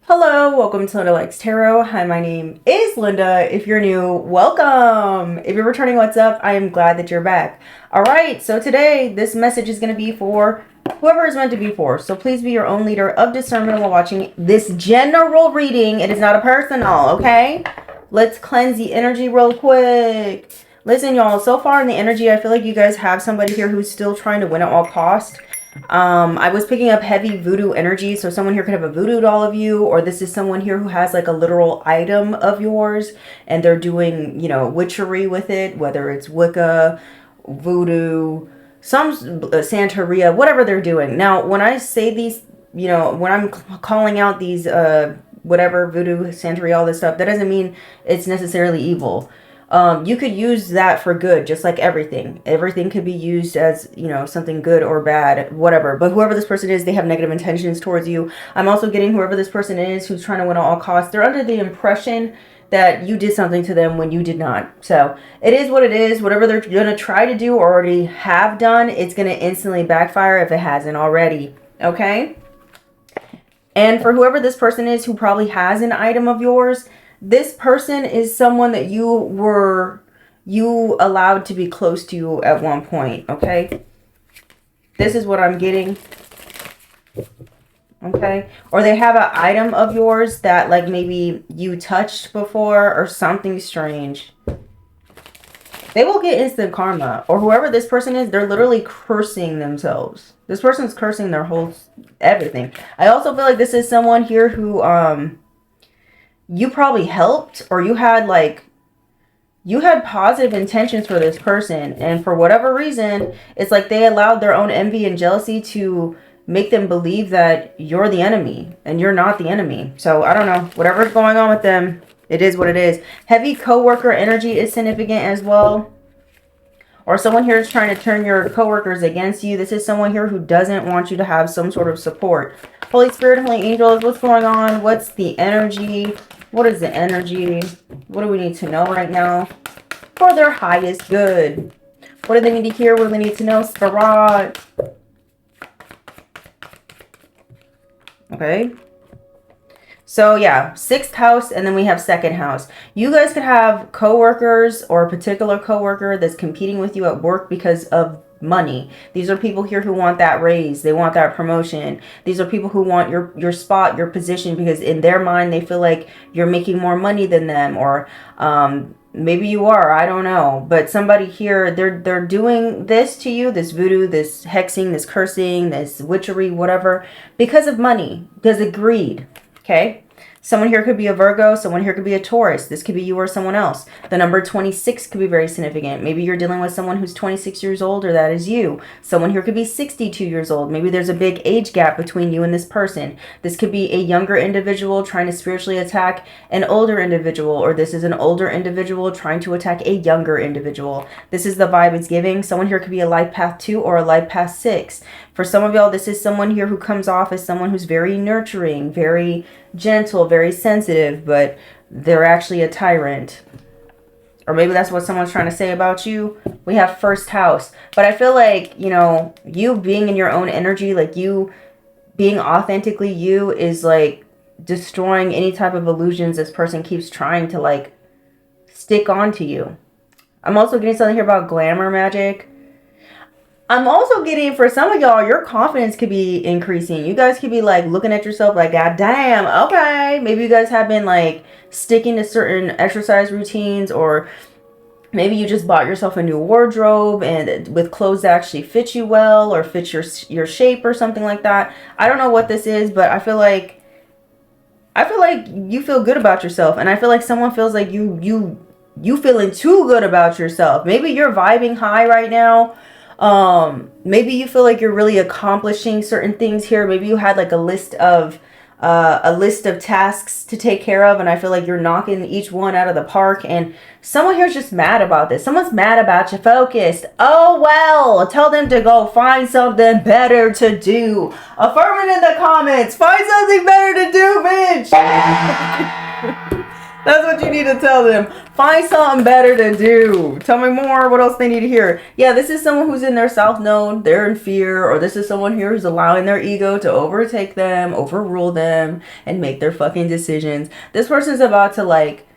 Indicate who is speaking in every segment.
Speaker 1: Hello, welcome to Linda Likes Tarot. Hi, my name is Linda. If you're new, welcome. If you're returning, what's up? I am glad that you're back. All right, so today this message is going to be for whoever is meant to be for. So please be your own leader of discernment while watching this general reading. It is not a personal, okay? Let's cleanse the energy real quick. Listen, y'all, so far in the energy, I feel like you guys have somebody here who's still trying to win at all costs. I was picking up heavy voodoo energy, so someone here could have a voodoo doll of you, or this is someone here who has like a literal item of yours and they're doing, witchery with it, whether it's Wicca, voodoo, some Santeria, whatever they're doing. Now, when I say these, when I'm calling out these whatever voodoo, Santeria, all this stuff, that doesn't mean it's necessarily evil. You could use that for good, just like everything. Everything could be used as, something good or bad, whatever. But whoever this person is, they have negative intentions towards you. I'm also getting whoever this person is who's trying to win at all costs. They're under the impression that you did something to them when you did not. So it is what it is. Whatever they're going to try to do or already have done, it's going to instantly backfire if it hasn't already. Okay? And for whoever this person is who probably has an item of yours, this person is someone that you allowed to be close to you at one point, okay? This is what I'm getting. Okay? Or they have an item of yours that like maybe you touched before or something strange. They will get instant karma. Or whoever this person is, they're literally cursing themselves. This person's cursing their whole everything. I also feel like this is someone here who you probably helped, or you had positive intentions for this person, and for whatever reason it's like they allowed their own envy and jealousy to make them believe that you're the enemy and you're not the enemy. So I don't know, whatever's going on with them, it is what it is. Heavy coworker energy is significant as well. Or someone here is trying to turn your coworkers against you. This is someone here who doesn't want you to have some sort of support. Holy Spirit, Holy Angels, what's going on? What's the energy? What is the energy? What do we need to know right now for their highest good? What do they need to hear? What do they need to know? Spirit. Okay. So yeah, 6th house, and then we have 2nd house. You guys could have coworkers or a particular coworker that's competing with you at work because of money. These are people here who want that raise. They want that promotion. These are people who want your spot, your position, because in their mind they feel like you're making more money than them, or maybe you are, I don't know. But somebody here, they're doing this to you, this voodoo, this hexing, this cursing, this witchery, whatever, because of money, because of greed. Okay? Someone here could be a Virgo. Someone here could be a Taurus. This could be you or someone else. The number 26 could be very significant. Maybe you're dealing with someone who's 26 years old, or that is you. Someone here could be 62 years old. Maybe there's a big age gap between you and this person. This could be a younger individual trying to spiritually attack an older individual, or this is an older individual trying to attack a younger individual. This is the vibe it's giving. Someone here could be a life path 2 or a life path 6. For some of y'all, this is someone here who comes off as someone who's very nurturing, very gentle, very sensitive, but they're actually a tyrant. Or maybe that's what someone's trying to say about you. We have 1st house. But I feel like, you being in your own energy, like you being authentically you, is like destroying any type of illusions this person keeps trying to like stick onto you. I'm also getting something here about glamour magic. I'm also getting, for some of y'all, your confidence could be increasing. You guys could be like looking at yourself like, God damn, okay. Maybe you guys have been like sticking to certain exercise routines, or maybe you just bought yourself a new wardrobe and with clothes that actually fit you well or fit your shape or something like that. I don't know what this is, but I feel like you feel good about yourself, and I feel like someone feels like you feeling too good about yourself. Maybe you're vibing high right now. Maybe you feel like you're really accomplishing certain things here. Maybe you had like a list of tasks to take care of, and I feel like you're knocking each one out of the park, and someone here's just mad about this. Someone's mad about you focused. Oh well, tell them to go find something better to do. Affirm it in the comments. Find something better to do, bitch. That's what you need to tell them. Find something better to do. Tell me more. What else they need to hear? Yeah, this is someone who's in their south node. They're in fear. Or this is someone here who's allowing their ego to overtake them, overrule them, and make their fucking decisions. This person's about to like...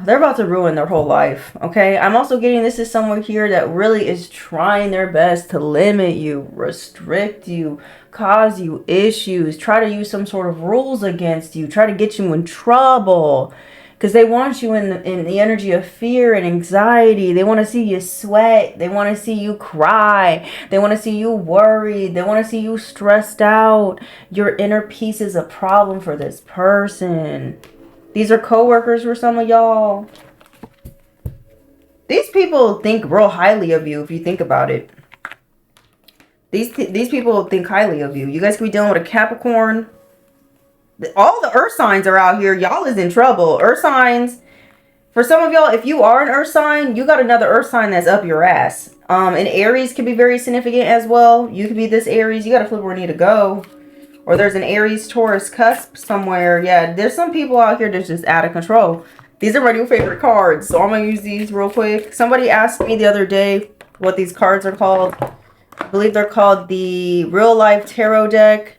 Speaker 1: they're about to ruin their whole life, okay? I'm also getting this is someone here that really is trying their best to limit you, restrict you, cause you issues, try to use some sort of rules against you, try to get you in trouble. Because they want you in the energy of fear and anxiety. They want to see you sweat. They want to see you cry. They want to see you worried. They want to see you stressed out. Your inner peace is a problem for this person. These are co-workers for some of y'all. These people think real highly of you if you think about it. These people think highly of you. You guys could be dealing with a Capricorn. All the earth signs are out here. Y'all is in trouble. Earth signs. For some of y'all, if you are an earth sign, you got another earth sign that's up your ass. And Aries can be very significant as well. You could be this Aries. You got to flip where you need to go. Or there's an Aries Taurus cusp somewhere. Yeah, there's some people out here that's just out of control. These are my new favorite cards. So I'm going to use these real quick. Somebody asked me the other day what these cards are called. I believe they're called the Real Life Tarot Deck.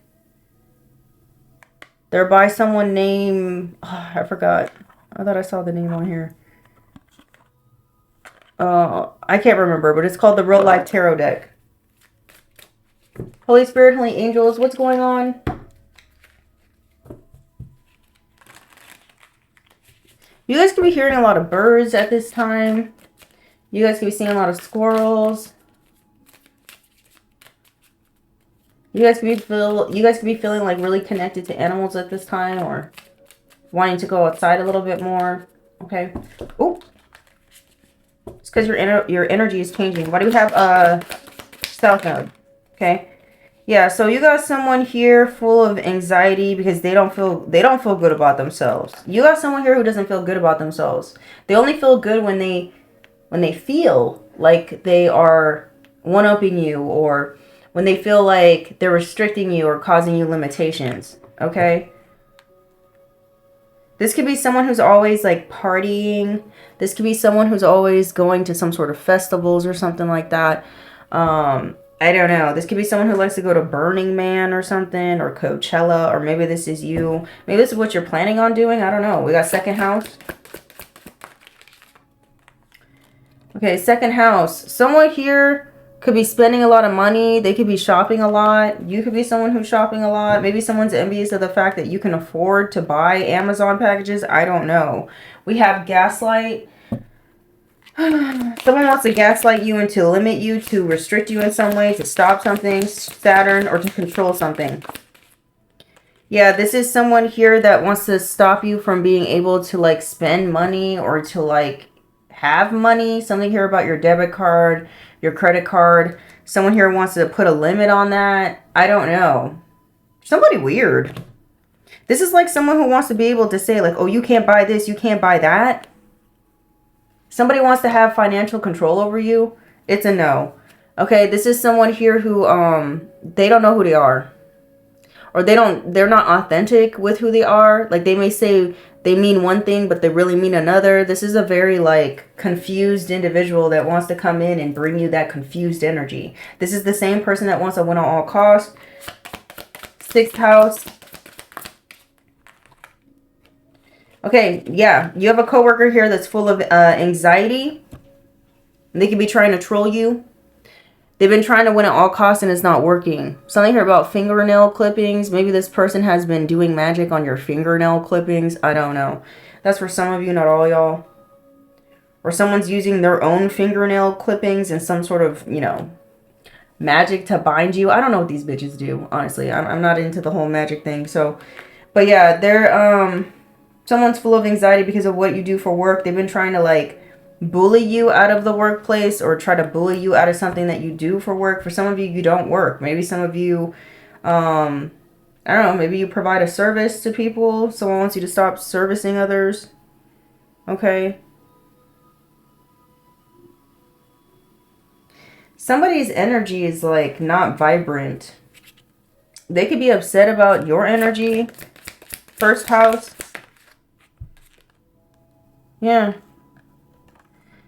Speaker 1: They're by someone named... Oh, I forgot. I thought I saw the name on here. I can't remember, but it's called the Real Life Tarot Deck. Holy Spirit, Holy Angels, what's going on? You guys could be hearing a lot of birds at this time. You guys could be seeing a lot of squirrels. You guys could be feeling like really connected to animals at this time, or wanting to go outside a little bit more. Okay. Oh, it's because your energy is changing. Why do we have South Node? Okay. Yeah, so you got someone here full of anxiety because they don't feel good about themselves. You got someone here who doesn't feel good about themselves. They only feel good when they feel like they are one-upping you, or when they feel like they're restricting you or causing you limitations. Okay? This could be someone who's always like partying. This could be someone who's always going to some sort of festivals or something like that. I don't know. This could be someone who likes to go to Burning Man or something, or Coachella, or maybe this is you. Maybe this is what you're planning on doing. I don't know. We got second house. Okay, second house. Someone here could be spending a lot of money. They could be shopping a lot. You could be someone who's shopping a lot. Maybe someone's envious of the fact that you can afford to buy Amazon packages. I don't know. We have Gaslight. Someone wants to gaslight you and to limit you, to restrict you in some way, to stop something, Saturn, or to control something. Yeah, this is someone here that wants to stop you from being able to like spend money or to like have money. Something here about your debit card, your credit card. Someone here wants to put a limit on that. I don't know. Somebody weird. This is like someone who wants to be able to say like, oh, you can't buy this, you can't buy that. Somebody wants to have financial control over you. It's a no. Okay, this is someone here who they don't know who they are. Or they're not authentic with who they are. Like they may say they mean one thing, but they really mean another. This is a very like confused individual that wants to come in and bring you that confused energy. This is the same person that wants to win at all costs. Sixth house. Okay, yeah, you have a coworker here that's full of anxiety. They could be trying to troll you. They've been trying to win at all costs and it's not working. Something here about fingernail clippings. Maybe this person has been doing magic on your fingernail clippings. I don't know. That's for some of you, not all y'all. Or someone's using their own fingernail clippings and some sort of, you know, magic to bind you. I don't know what these bitches do, honestly. I'm not into the whole magic thing. So, but yeah, they're, someone's full of anxiety because of what you do for work. They've been trying to like bully you out of the workplace or try to bully you out of something that you do for work. For some of you, you don't work. Maybe some of you, I don't know, maybe you provide a service to people. Someone wants you to stop servicing others. Okay. Somebody's energy is like not vibrant. They could be upset about your energy. First house. Yeah.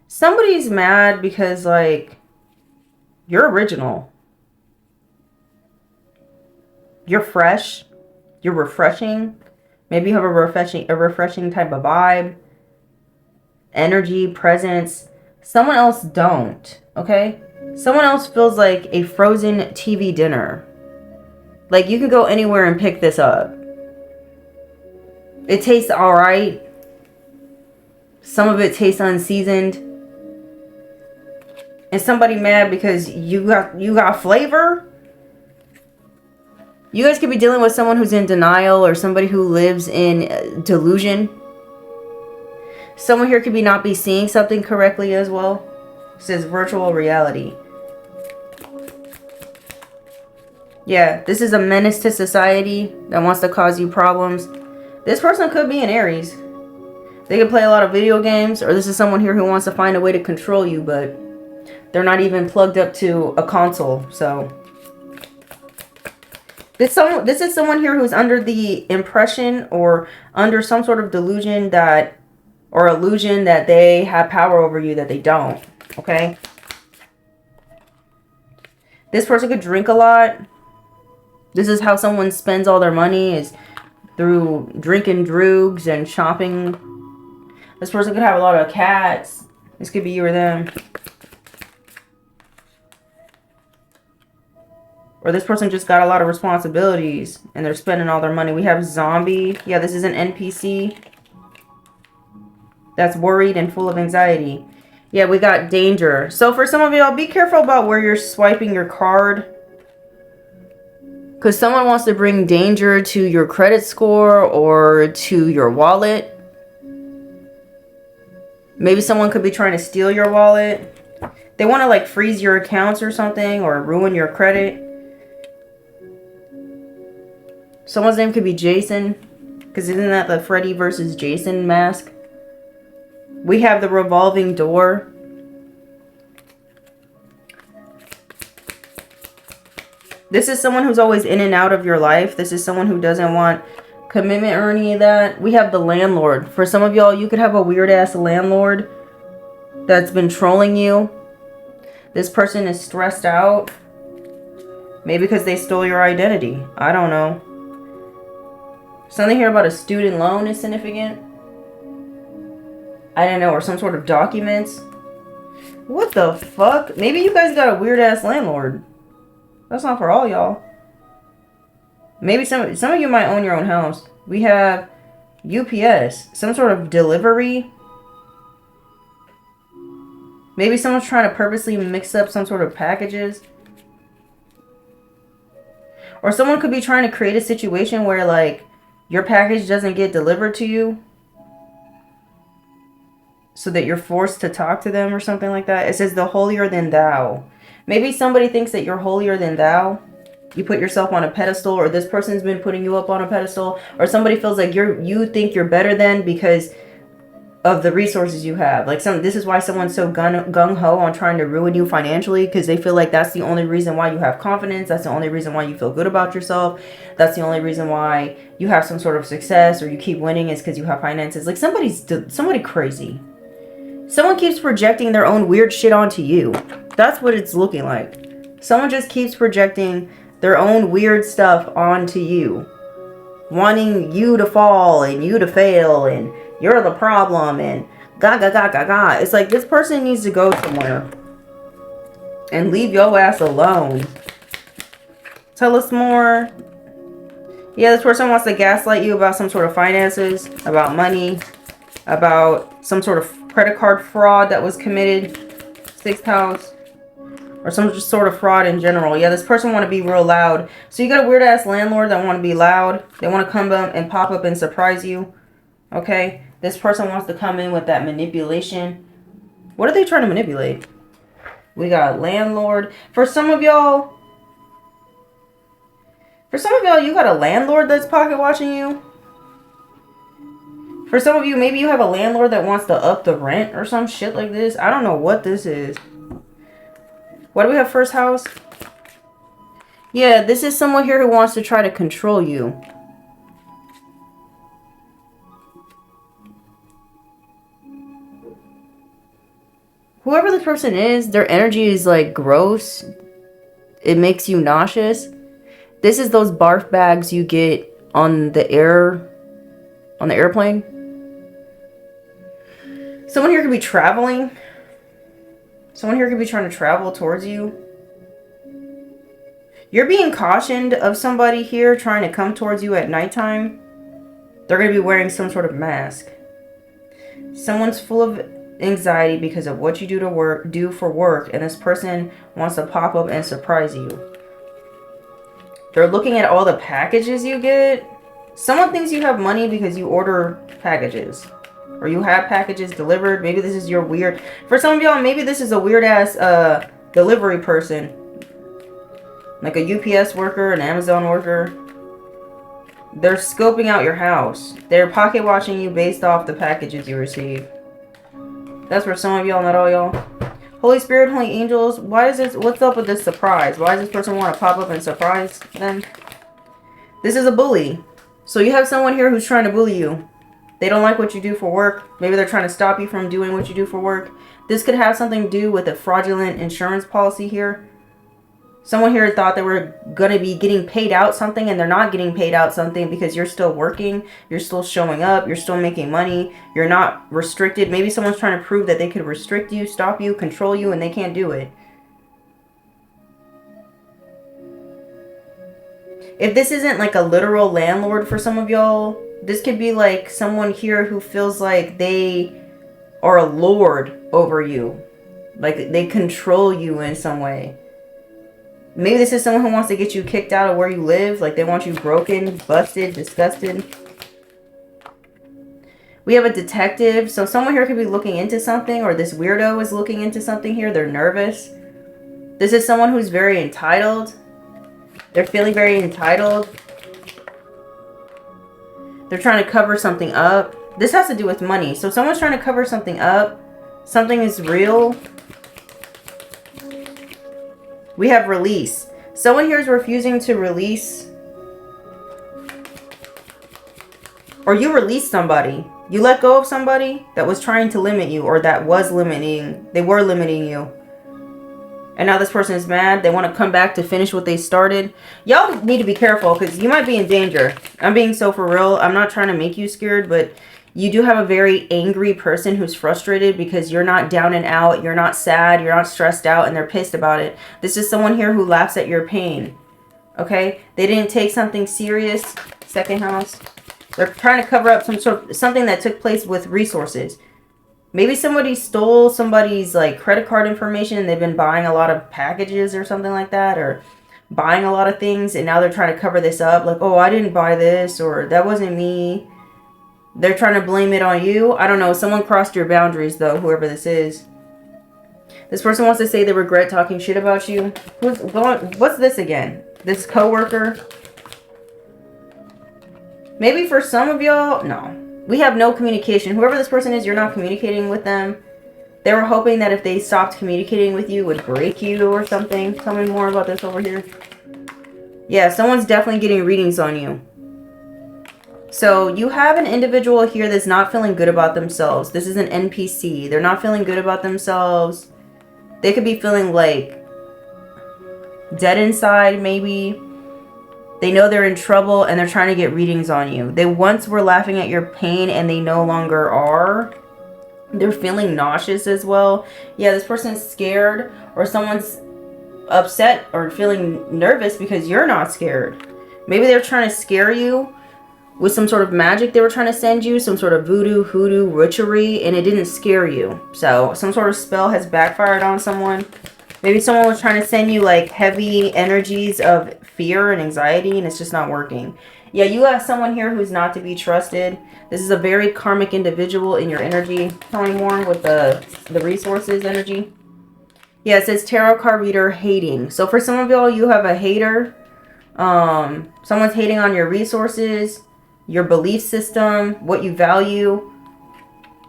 Speaker 1: Somebody's mad because, like, you're original. You're fresh. You're refreshing. Maybe you have a refreshing type of vibe, energy, presence. Someone else don't, okay? Someone else feels like a frozen TV dinner. Like, you can go anywhere and pick this up. It tastes all right. Some of it tastes unseasoned. And somebody mad because you got flavor. You guys could be dealing with someone who's in denial or somebody who lives in delusion. Someone here could be not be seeing something correctly as well. It says virtual reality. Yeah, this is a menace to society that wants to cause you problems. This person could be an Aries. They could play a lot of video games, or this is someone here who wants to find a way to control you, but they're not even plugged up to a console. So this is someone here who's under the impression or under some sort of delusion that, or illusion that they have power over you that they don't. Okay. This person could drink a lot. This is how someone spends all their money, is through drinking droogs and shopping. This person could have a lot of cats. This could be you or them. Or this person just got a lot of responsibilities and they're spending all their money. We have zombie. Yeah, this is an NPC that's worried and full of anxiety. Yeah, we got danger. So for some of y'all, be careful about where you're swiping your card. Because someone wants to bring danger to your credit score or to your wallet. Maybe someone could be trying to steal your wallet. They want to like freeze your accounts or something, or ruin your credit. Someone's name could be Jason. Because isn't that the Freddy versus Jason mask? We have the revolving door. This is someone who's always in and out of your life. This is someone who doesn't want commitment or any of that. We have the landlord. For some of y'all, you could have a weird ass landlord that's been trolling you. This person is stressed out. Maybe because they stole your identity. I don't know. Something here about a student loan is significant. I don't know. Or some sort of documents. What the fuck? Maybe you guys got a weird ass landlord. That's not for all y'all. Maybe some of you might own your own house. We have UPS. Some sort of delivery. Maybe someone's trying to purposely mix up some sort of packages. Or someone could be trying to create a situation where like your package doesn't get delivered to you, so that you're forced to talk to them or something like that. It says the holier than thou. Maybe somebody thinks that you're holier than thou. You put yourself on a pedestal, or this person's been putting you up on a pedestal, or somebody feels like you think you're better than because of the resources you have. Like this is why someone's so gung-ho on trying to ruin you financially, because they feel like that's the only reason why you have confidence. That's the only reason why you feel good about yourself. That's the only reason why you have some sort of success or you keep winning, is because you have finances. Like somebody crazy. Someone keeps projecting their own weird shit onto you. That's what it's looking like. Someone just keeps projecting their own weird stuff onto you. Wanting you to fall and you to fail and you're the problem and ga. It's like this person needs to go somewhere and leave your ass alone. Tell us more. Yeah, this person wants to gaslight you about some sort of finances, about money, about some sort of credit card fraud that was committed. 6th house. Or some sort of fraud in general. Yeah, this person want to be real loud. So you got a weird ass landlord that want to be loud. They want to come up and pop up and surprise you. Okay. This person wants to come in with that manipulation. What are they trying to manipulate? We got landlord. For some of y'all, you got a landlord that's pocket watching you. For some of you, maybe you have a landlord that wants to up the rent or some shit like this. I don't know what this is. What do we have, 1st house? Yeah, this is someone here who wants to try to control you. whoever this person is, their energy is like gross. It makes you nauseous. This is those barf bags you get on the airplane. Someone here could be traveling. Someone here could be trying to travel towards you. You're being cautioned of somebody here trying to come towards you at nighttime. They're going to be wearing some sort of mask. Someone's full of anxiety because of what you do for work, and this person wants to pop up and surprise you. They're looking at all the packages you get. Someone thinks you have money because you order packages, or you have packages delivered. Maybe this is your weird, for some of y'all, maybe this is a weird ass delivery person, like a UPS worker, an Amazon worker. They're scoping out your house. They're pocket watching you based off the packages you receive. That's for some of y'all, not all y'all. Holy Spirit, Holy Angels, why is this, what's up with this surprise? Why does this person want to pop up and surprise them? This is a bully. So you have someone here who's trying to bully you. They don't like what you do for work. Maybe they're trying to stop you from doing what you do for work. This could have something to do with a fraudulent insurance policy here. Someone here thought they were going to be getting paid out something, and they're not getting paid out something because you're still working. You're still showing up. You're still making money. You're not restricted. Maybe someone's trying to prove that they could restrict you, stop you, control you, and they can't do it. If this isn't like a literal landlord for some of y'all, this could be like someone here who feels like they are a lord over you. Like they control you in some way. Maybe this is someone who wants to get you kicked out of where you live. Like they want you broken, busted, disgusted. We have a detective. So someone here could be looking into something, or this weirdo is looking into something here. They're nervous. This is someone who's very entitled. They're feeling very entitled. They're trying to cover something up. This has to do with money. So someone's trying to cover something up. Something is real. We have release. Someone here is refusing to release. Or you release somebody. You let go of somebody that was trying to limit you, or that was limiting. They were limiting you. And now this person is mad. They want to come back to finish what they started. Y'all need to be careful because you might be in danger. I'm being so for real. I'm not trying to make you scared, but you do have a very angry person who's frustrated because you're not down and out. You're not sad. You're not stressed out, and they're pissed about it. This is someone here who laughs at your pain. Okay? They didn't take something serious. Second house. They're trying to cover up something that took place with resources. Maybe somebody stole somebody's like credit card information, and they've been buying a lot of packages or something like that, or buying a lot of things, and now they're trying to cover this up. Like, oh, I didn't buy this, or that wasn't me. They're trying to blame it on you. I don't know. Someone crossed your boundaries, though, whoever this is. This person wants to say they regret talking shit about you. What's this again? This coworker? Maybe for some of y'all, no. We have no communication. Whoever this person is, you're not communicating with them. They were hoping that if they stopped communicating with you, it would break you or something. Tell me more about this over here. Yeah, someone's definitely getting readings on you. So you have an individual here that's not feeling good about themselves. This is an NPC. They're not feeling good about themselves. They could be feeling like dead inside, maybe. They know they're in trouble and they're trying to get readings on you. They once were laughing at your pain and they no longer are. They're feeling nauseous as well. Yeah, this person's scared, or someone's upset or feeling nervous because you're not scared. Maybe they're trying to scare you with some sort of magic they were trying to send you, some sort of voodoo, hoodoo, witchery, and it didn't scare you. So some sort of spell has backfired on someone. Maybe someone was trying to send you like heavy energies of fear and anxiety, and it's just not working. Yeah, you have someone here who's not to be trusted. This is a very karmic individual in your energy. Tell me more with the resources energy. Yeah, it says tarot card reader hating. So for some of y'all, you have a hater. Someone's hating on your resources, your belief system, what you value.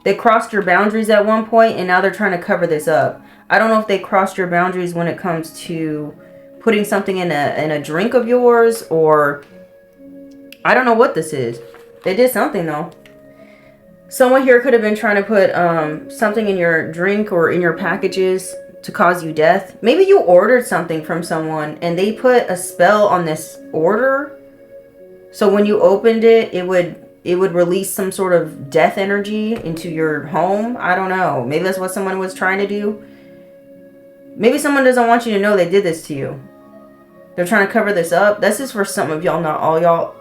Speaker 1: They crossed your boundaries at one point, and now they're trying to cover this up. I don't know if they crossed your boundaries when it comes to putting something in a drink of yours, or I don't know what this is. They did something though. Someone here could have been trying to put something in your drink or in your packages to cause you death. Maybe you ordered something from someone and they put a spell on this order. So when you opened it, it would release some sort of death energy into your home. I don't know. Maybe that's what someone was trying to do. Maybe someone doesn't want you to know they did this to you. They're trying to cover this up. This is for some of y'all, not all y'all.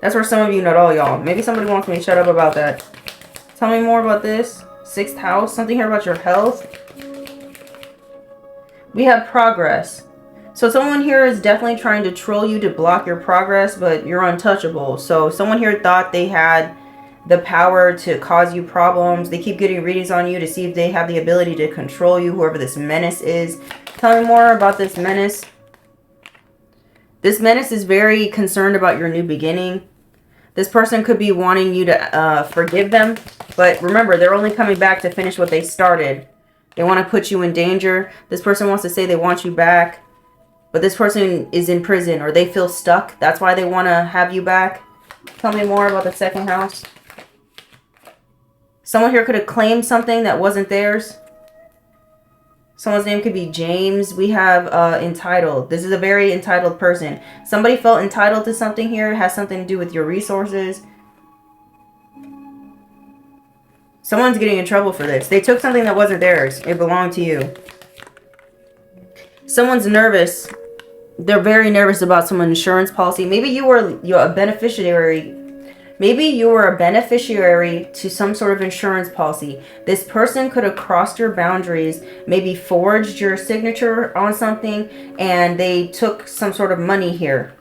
Speaker 1: That's for some of you, not all y'all. Maybe somebody wants me to shut up about that. Tell me more about this. 6th house. Something here about your health. We have progress. So someone here is definitely trying to troll you to block your progress, but you're untouchable. So someone here thought they had the power to cause you problems. They keep getting readings on you to see if they have the ability to control you, whoever this menace is. Tell me more about this menace. This menace is very concerned about your new beginning. This person could be wanting you to forgive them. But remember, they're only coming back to finish what they started. They want to put you in danger. This person wants to say they want you back. But this person is in prison or they feel stuck. That's why they want to have you back. Tell me more about the 2nd house. Someone here could have claimed something that wasn't theirs. Someone's name could be James. We have entitled. This is a very entitled person. Somebody felt entitled to something here. It has something to do with your resources. Someone's getting in trouble for this. They took something that wasn't theirs. It belonged to you. Someone's nervous. They're very nervous about some insurance policy. Maybe you're a beneficiary. Maybe you were a beneficiary to some sort of insurance policy. This person could have crossed your boundaries, maybe forged your signature on something, and they took some sort of money here.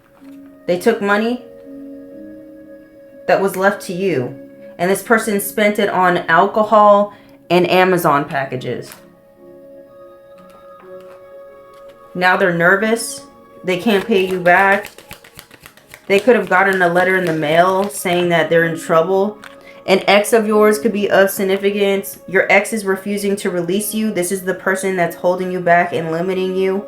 Speaker 1: They took money that was left to you. And this person spent it on alcohol and Amazon packages. Now they're nervous. They can't pay you back. They could have gotten a letter in the mail saying that they're in trouble. An ex of yours could be of significance. Your ex is refusing to release you. This is the person that's holding you back and limiting you.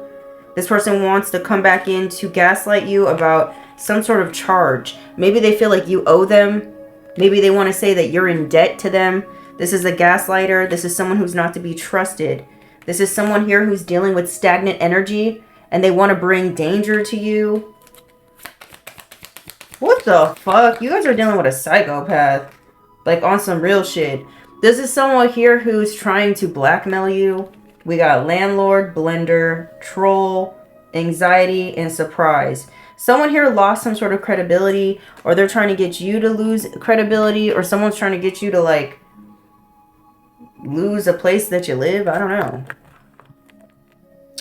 Speaker 1: This person wants to come back in to gaslight you about some sort of charge. Maybe they feel like you owe them. Maybe they want to say that you're in debt to them. This is a gaslighter. This is someone who's not to be trusted. This is someone here who's dealing with stagnant energy and they want to bring danger to you. What the fuck? You guys are dealing with a psychopath. Like on some real shit. This is someone here who's trying to blackmail you. We got landlord, blender, troll, anxiety, and surprise. Someone here lost some sort of credibility, or they're trying to get you to lose credibility, or someone's trying to get you to like lose a place that you live. I don't know.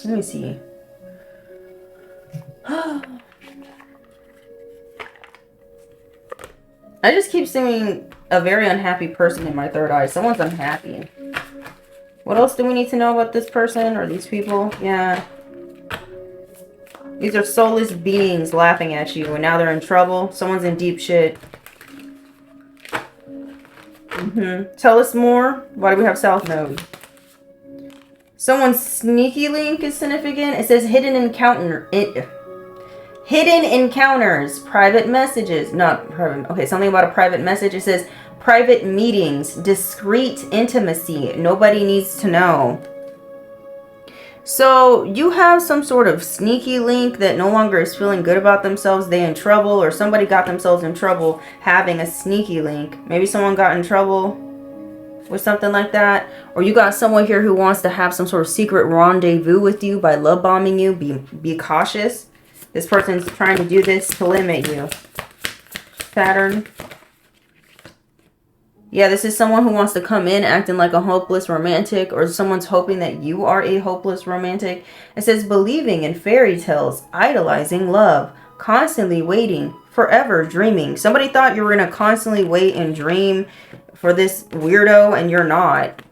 Speaker 1: Let me see. I just keep seeing a very unhappy person in my third eye. Someone's unhappy. What else do we need to know about this person or these people? Yeah. These are soulless beings laughing at you and now they're in trouble. Someone's in deep shit. Tell us more. Why do we have South Node? Someone's sneaky link is significant. It says hidden encounter. Hidden encounters, private messages, not private. Okay, something about a private message. It says private meetings, discreet intimacy. Nobody needs to know. So you have some sort of sneaky link that no longer is feeling good about themselves. They in trouble, or somebody got themselves in trouble having a sneaky link. Maybe someone got in trouble with something like that. Or you got someone here who wants to have some sort of secret rendezvous with you by love bombing you. Be cautious. This person's trying to do this to limit you. Pattern. Yeah, this is someone who wants to come in acting like a hopeless romantic, or someone's hoping that you are a hopeless romantic. It says believing in fairy tales, idolizing love, constantly waiting, forever dreaming. Somebody thought you were going to constantly wait and dream for this weirdo and you're not.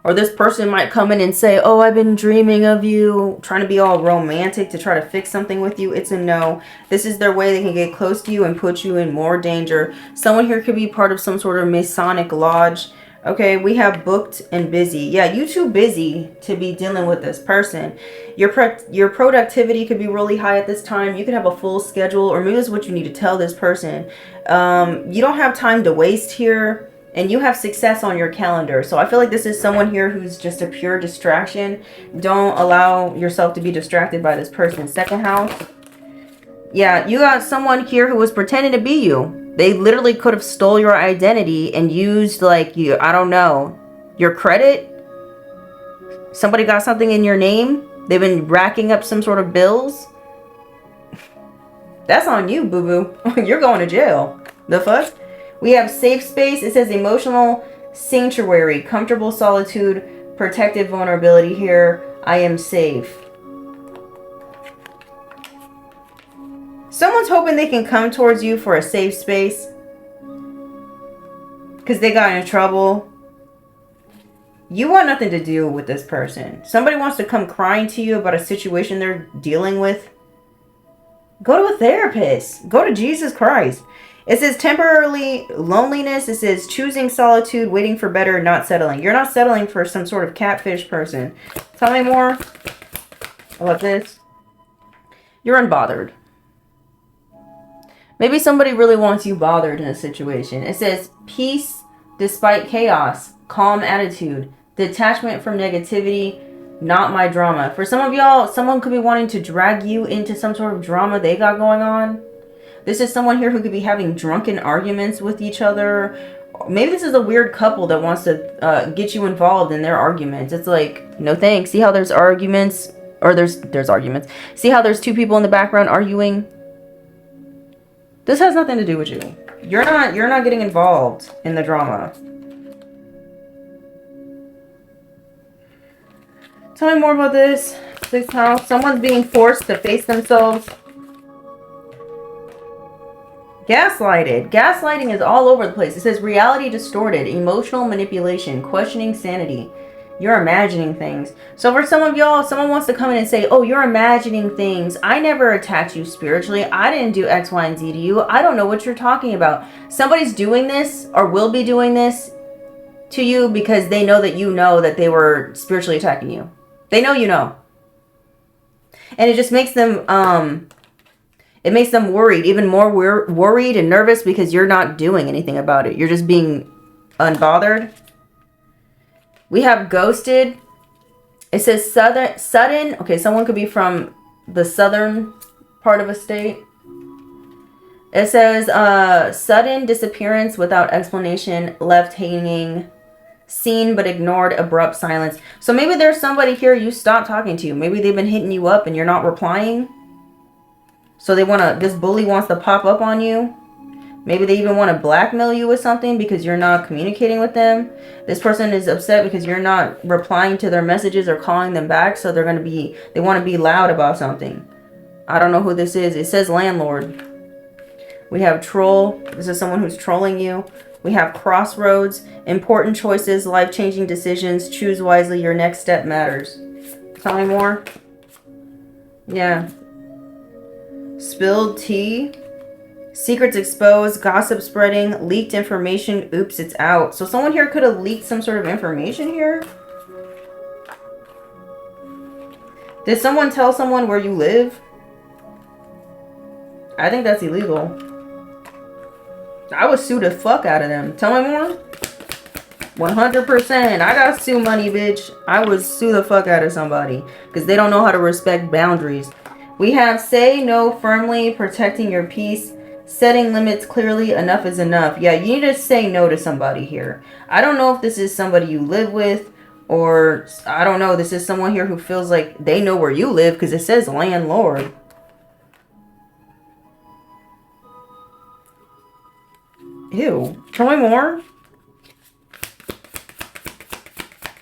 Speaker 1: Or this person might come in and say, oh, I've been dreaming of you, trying to be all romantic to try to fix something with you. It's a no. This is their way they can get close to you and put you in more danger. Someone here could be part of some sort of Masonic lodge. Okay, we have booked and busy. Yeah, you too busy to be dealing with this person. Your productivity could be really high at this time. You could have a full schedule, or maybe that's what you need to tell this person. You don't have time to waste here, and you have success on your calendar. So I feel like this is someone here who's just a pure distraction. Don't allow yourself to be distracted by this person. Second house. Yeah, you got someone here who was pretending to be you. They literally could have stole your identity and used, like, you, I don't know, your credit. Somebody got something in your name. They've been racking up some sort of bills. That's on you, boo-boo. You're going to jail. The fuck? We have safe space. It says emotional sanctuary, comfortable solitude, protected vulnerability here. I am safe. Someone's hoping they can come towards you for a safe space because they got in trouble. You want nothing to do with this person. Somebody wants to come crying to you about a situation they're dealing with. Go to a therapist. Go to Jesus Christ. It says temporarily loneliness. It says choosing solitude, waiting for better, not settling. You're not settling for some sort of catfish person. Tell me more about this. You're unbothered. Maybe somebody really wants you bothered in a situation. It says peace despite chaos, calm attitude, detachment from negativity, not my drama. For some of y'all, someone could be wanting to drag you into some sort of drama they got going on. This is someone here who could be having drunken arguments with each other. Maybe this is a weird couple that wants to get you involved in their arguments. It's like, no thanks. See how there's arguments? Or there's arguments. See how there's two people in the background arguing? This has nothing to do with you. You're not getting involved in the drama. Tell me more about this. Sixth house. Someone's being forced to face themselves. Gaslighted. Gaslighting is all over the place. It says reality distorted, emotional manipulation, questioning sanity. You're imagining things. So for some of y'all, someone wants to come in and say, oh, you're imagining things. I never attacked you spiritually. I didn't do X, Y, and Z to you. I don't know what you're talking about. Somebody's doing this or will be doing this to you because they know that they were spiritually attacking you. They know you know. And it just makes them worried, even more worried and nervous because you're not doing anything about it. You're just being unbothered. We have ghosted. It says sudden. Okay, someone could be from the southern part of a state. It says sudden disappearance without explanation, left hanging, seen but ignored, abrupt silence. So maybe there's somebody here you stopped talking to. Maybe they've been hitting you up and you're not replying. So this bully wants to pop up on you. Maybe they even want to blackmail you with something because you're not communicating with them. This person is upset because you're not replying to their messages or calling them back. So they want to be loud about something. I don't know who this is. It says landlord. We have troll. This is someone who's trolling you. We have crossroads, important choices, life-changing decisions. Choose wisely. Your next step matters. Tell me more. Yeah. Spilled tea. Secrets exposed, gossip spreading, leaked information. Oops, it's out. So someone here could have leaked some sort of information here. Did someone tell someone where you live? I think that's illegal. I would sue the fuck out of them. Tell me more. 100%. I got sue money, bitch. I would sue the fuck out of somebody because they don't know how to respect boundaries. We have say no firmly, protecting your peace. Setting limits clearly, enough is enough. Yeah, you need to say no to somebody here. I don't know if this is somebody you live with or I don't know. This is someone here who feels like they know where you live because it says landlord. Ew. Tell me more.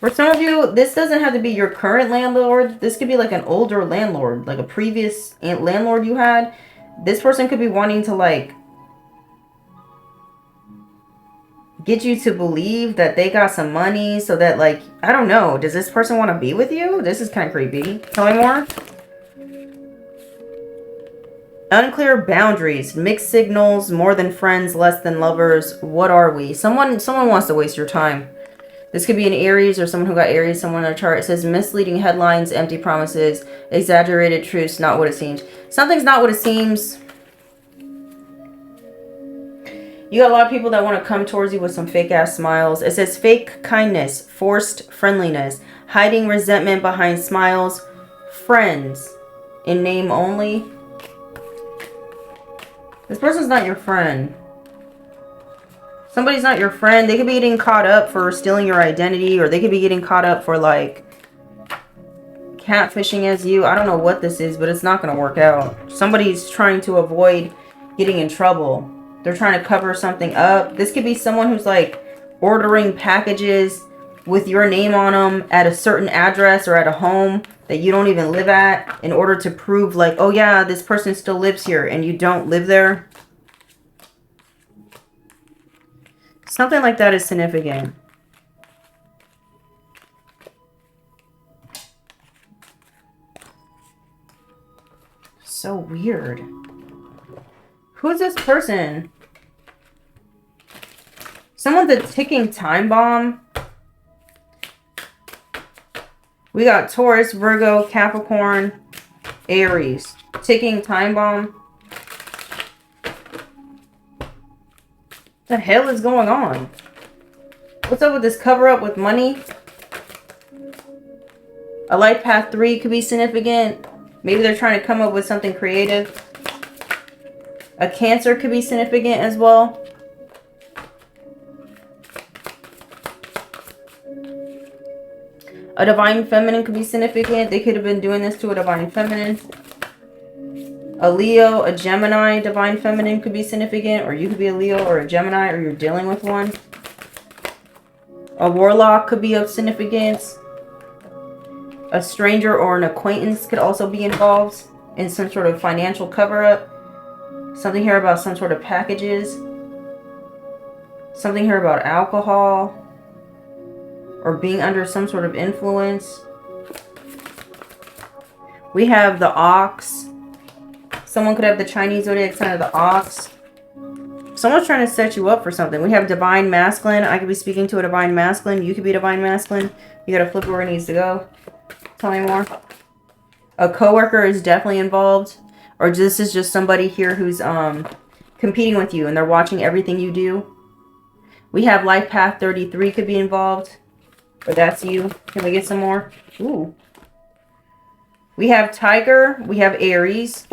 Speaker 1: For some of you, this doesn't have to be your current landlord. This could be like an older landlord, like a previous landlord you had. This person could be wanting to like get you to believe that they got some money so that like, I don't know. Does this person want to be with you? This is kind of creepy. Tell me more. Unclear boundaries, mixed signals, more than friends, less than lovers. What are we? Someone wants to waste your time. This could be an Aries or someone who got Aries somewhere in their chart. It says misleading headlines, empty promises, exaggerated truths, not what it seems. Something's not what it seems. You got a lot of people that want to come towards you with some fake ass smiles. It says fake kindness, forced friendliness, hiding resentment behind smiles, friends in name only. This person's not your friend. Somebody's not your friend. They could be getting caught up for stealing your identity, or they could be getting caught up for like catfishing as you. I don't know what this is, but it's not going to work out. Somebody's trying to avoid getting in trouble. They're trying to cover something up. This could be someone who's like ordering packages with your name on them at a certain address or at a home that you don't even live at in order to prove like, oh yeah, this person still lives here and you don't live there. Something like that is significant. So weird. Who's this person? Someone's a ticking time bomb. We got Taurus, Virgo, Capricorn, Aries. Ticking time bomb. What the hell is going on? What's up with this cover up with money? A life path 3 could be significant. Maybe they're trying to come up with something creative. A Cancer could be significant as well. A Divine Feminine could be significant. They could have been doing this to a Divine Feminine. A Leo, a Gemini, Divine Feminine could be significant. Or you could be a Leo or a Gemini, or you're dealing with one. A Warlock could be of significance. A stranger or an acquaintance could also be involved in some sort of financial cover-up. Something here about some sort of packages. Something here about alcohol. Or being under some sort of influence. We have the Ox. Someone could have the Chinese zodiac sign of the Ox. Someone's trying to set you up for something. We have Divine Masculine. I could be speaking to a Divine Masculine. You could be Divine Masculine. You gotta flip where it needs to go. Tell me more. A coworker is definitely involved. Or this is just somebody here who's competing with you and they're watching everything you do. We have Life Path 33 could be involved. Or that's you. Can we get some more? Ooh. We have Tiger. We have Aries.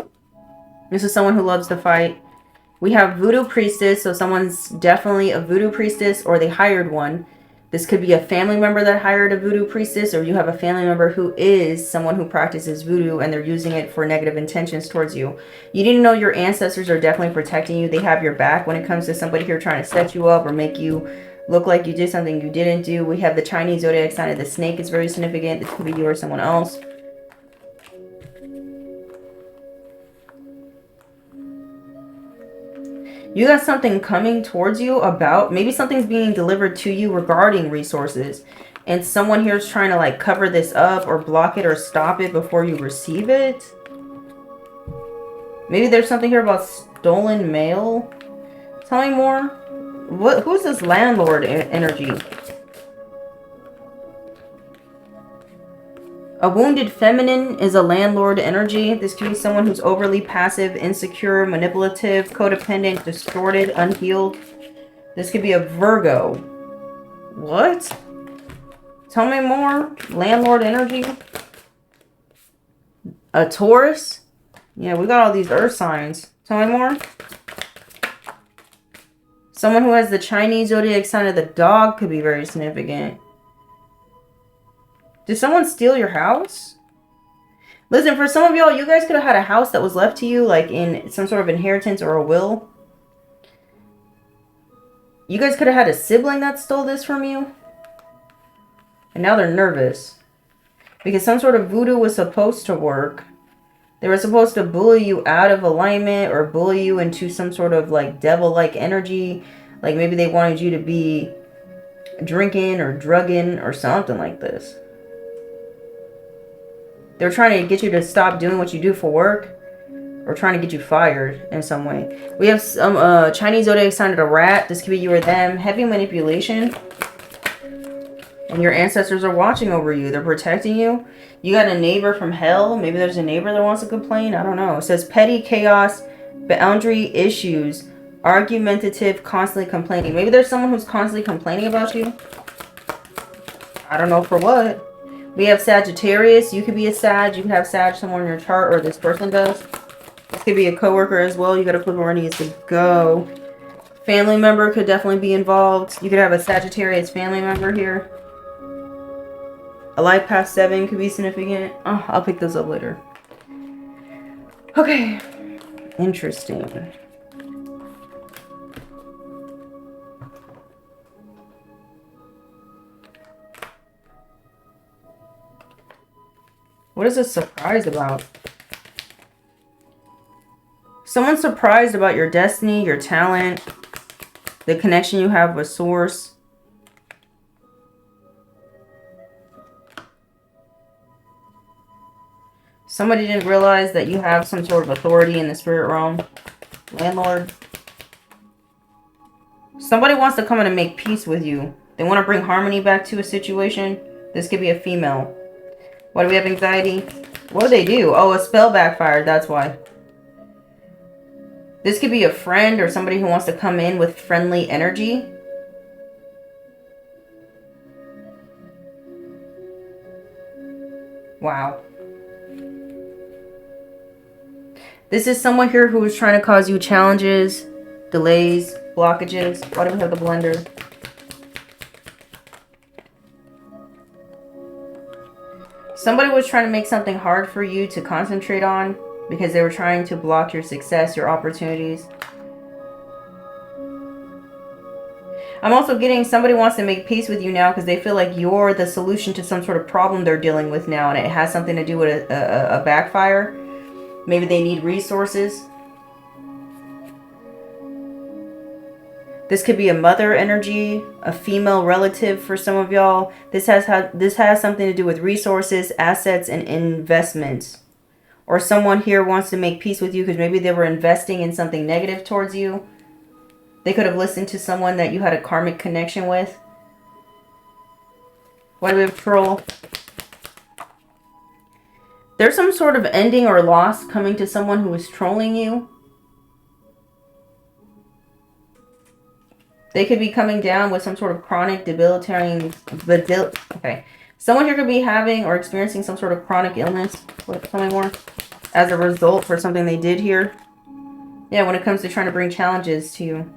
Speaker 1: This is someone who loves to fight. We have Voodoo Priestess. So someone's definitely a Voodoo Priestess or they hired one. This could be a family member that hired a Voodoo Priestess, or you have a family member who is someone who practices Voodoo and they're using it for negative intentions towards you. You need to know your ancestors are definitely protecting you. They have your back when it comes to somebody here trying to set you up or make you look like you did something you didn't do. We have the Chinese zodiac sign of the snake is very significant. This could be you or someone else. You got something coming towards you about, maybe something's being delivered to you regarding resources. And someone here is trying to like cover this up or block it or stop it before you receive it. Maybe there's something here about stolen mail. Tell me more. Who's this landlord energy? A wounded feminine is a landlord energy. This could be someone who's overly passive, insecure, manipulative, codependent, distorted, unhealed. This could be a Virgo. What? Tell me more. Landlord energy. A Taurus. Yeah, we got all these earth signs. Tell me more. Someone who has the Chinese zodiac sign of the dog could be very significant. Did someone steal your house? Listen, for some of y'all, you guys could have had a house that was left to you, like in some sort of inheritance or a will. You guys could have had a sibling that stole this from you. And now they're nervous. Because some sort of voodoo was supposed to work. They were supposed to bully you out of alignment or bully you into some sort of like devil-like energy. Like maybe they wanted you to be drinking or drugging or something like this. They're trying to get you to stop doing what you do for work or trying to get you fired in some way. We have some Chinese zodiac sign of the rat. This could be you or them. Heavy manipulation. And your ancestors are watching over you. They're protecting you. You got a neighbor from hell. Maybe there's a neighbor that wants to complain. I don't know. It says petty chaos, boundary issues, argumentative, constantly complaining. Maybe there's someone who's constantly complaining about you. I don't know for what. We have Sagittarius. You could be a Sag. You could have Sag somewhere in your chart, or this person does. This could be a coworker as well. You got to put where it needs to go. Family member could definitely be involved. You could have a Sagittarius family member here. A life past 7 could be significant. Oh, I'll pick those up later. Okay. Interesting. What is this surprise about? Someone's surprised about your destiny, your talent, the connection you have with Source. Somebody didn't realize that you have some sort of authority in the spirit realm. Landlord. Somebody wants to come in and make peace with you. They want to bring harmony back to a situation. This could be a female. Why do we have anxiety? What do they do? Oh, a spell backfired. That's why. This could be a friend or somebody who wants to come in with friendly energy. Wow. This is someone here who is trying to cause you challenges, delays, blockages. Why do we have the blender? Somebody was trying to make something hard for you to concentrate on because they were trying to block your success, your opportunities. I'm also getting somebody wants to make peace with you now because they feel like you're the solution to some sort of problem they're dealing with now, and it has something to do with a backfire. Maybe they need resources. This could be a mother energy, a female relative for some of y'all. This has something to do with resources, assets, and investments. Or someone here wants to make peace with you because maybe they were investing in something negative towards you. They could have listened to someone that you had a karmic connection with. Why do we have troll? There's some sort of ending or loss coming to someone who is trolling you. They could be coming down with some sort of chronic debilitating... Okay. Someone here could be having or experiencing some sort of chronic illness. Tell me more. As a result for something they did here. Yeah, when it comes to trying to bring challenges to you.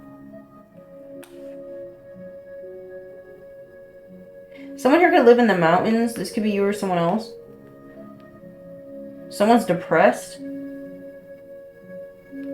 Speaker 1: Someone here could live in the mountains. This could be you or someone else. Someone's depressed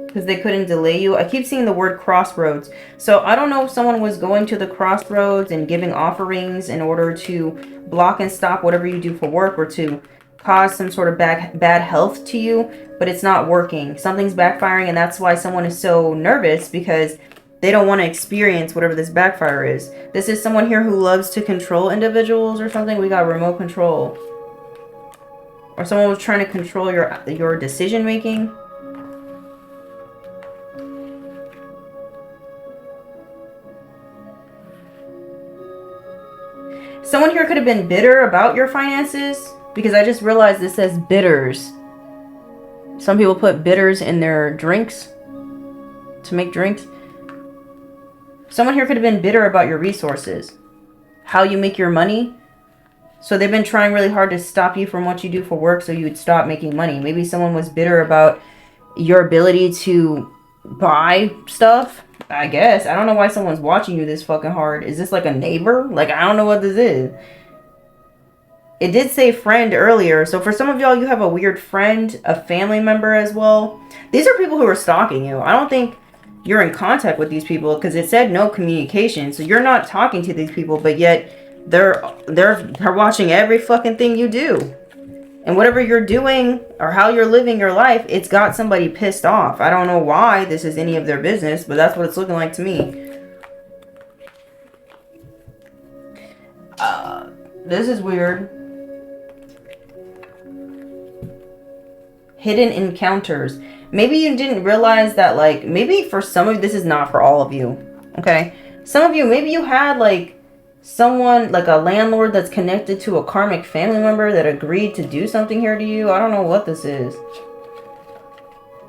Speaker 1: because they couldn't delay you. I keep seeing the word crossroads. So I don't know if someone was going to the crossroads and giving offerings in order to block and stop whatever you do for work or to cause some sort of bad health to you, but it's not working. Something's backfiring, and that's why someone is so nervous because they don't want to experience whatever this backfire is. This is someone here who loves to control individuals or something. We got remote control. Or someone was trying to control your decision making. Someone here could have been bitter about your finances because I just realized this says bitters. Some people put bitters in their drinks to make drinks. Someone here could have been bitter about your resources, how you make your money. So they've been trying really hard to stop you from what you do for work so you would stop making money. Maybe someone was bitter about your ability to buy stuff. I guess. I don't know why someone's watching you this fucking hard. Is this like a neighbor? Like, I don't know what this is. It did say friend earlier. So for some of y'all, you have a weird friend, a family member as well. These are people who are stalking you. I don't think you're in contact with these people because it said no communication. So you're not talking to these people, but yet they're watching every fucking thing you do. And whatever you're doing or how you're living your life, it's got somebody pissed off. I don't know why this is any of their business, but that's what it's looking like to me. This is weird. Hidden encounters. Maybe you didn't realize that, maybe for some of you, this is not for all of you. Okay? Some of you, maybe you had, Someone like a landlord that's connected to a karmic family member that agreed to do something here to you. I don't know what this is.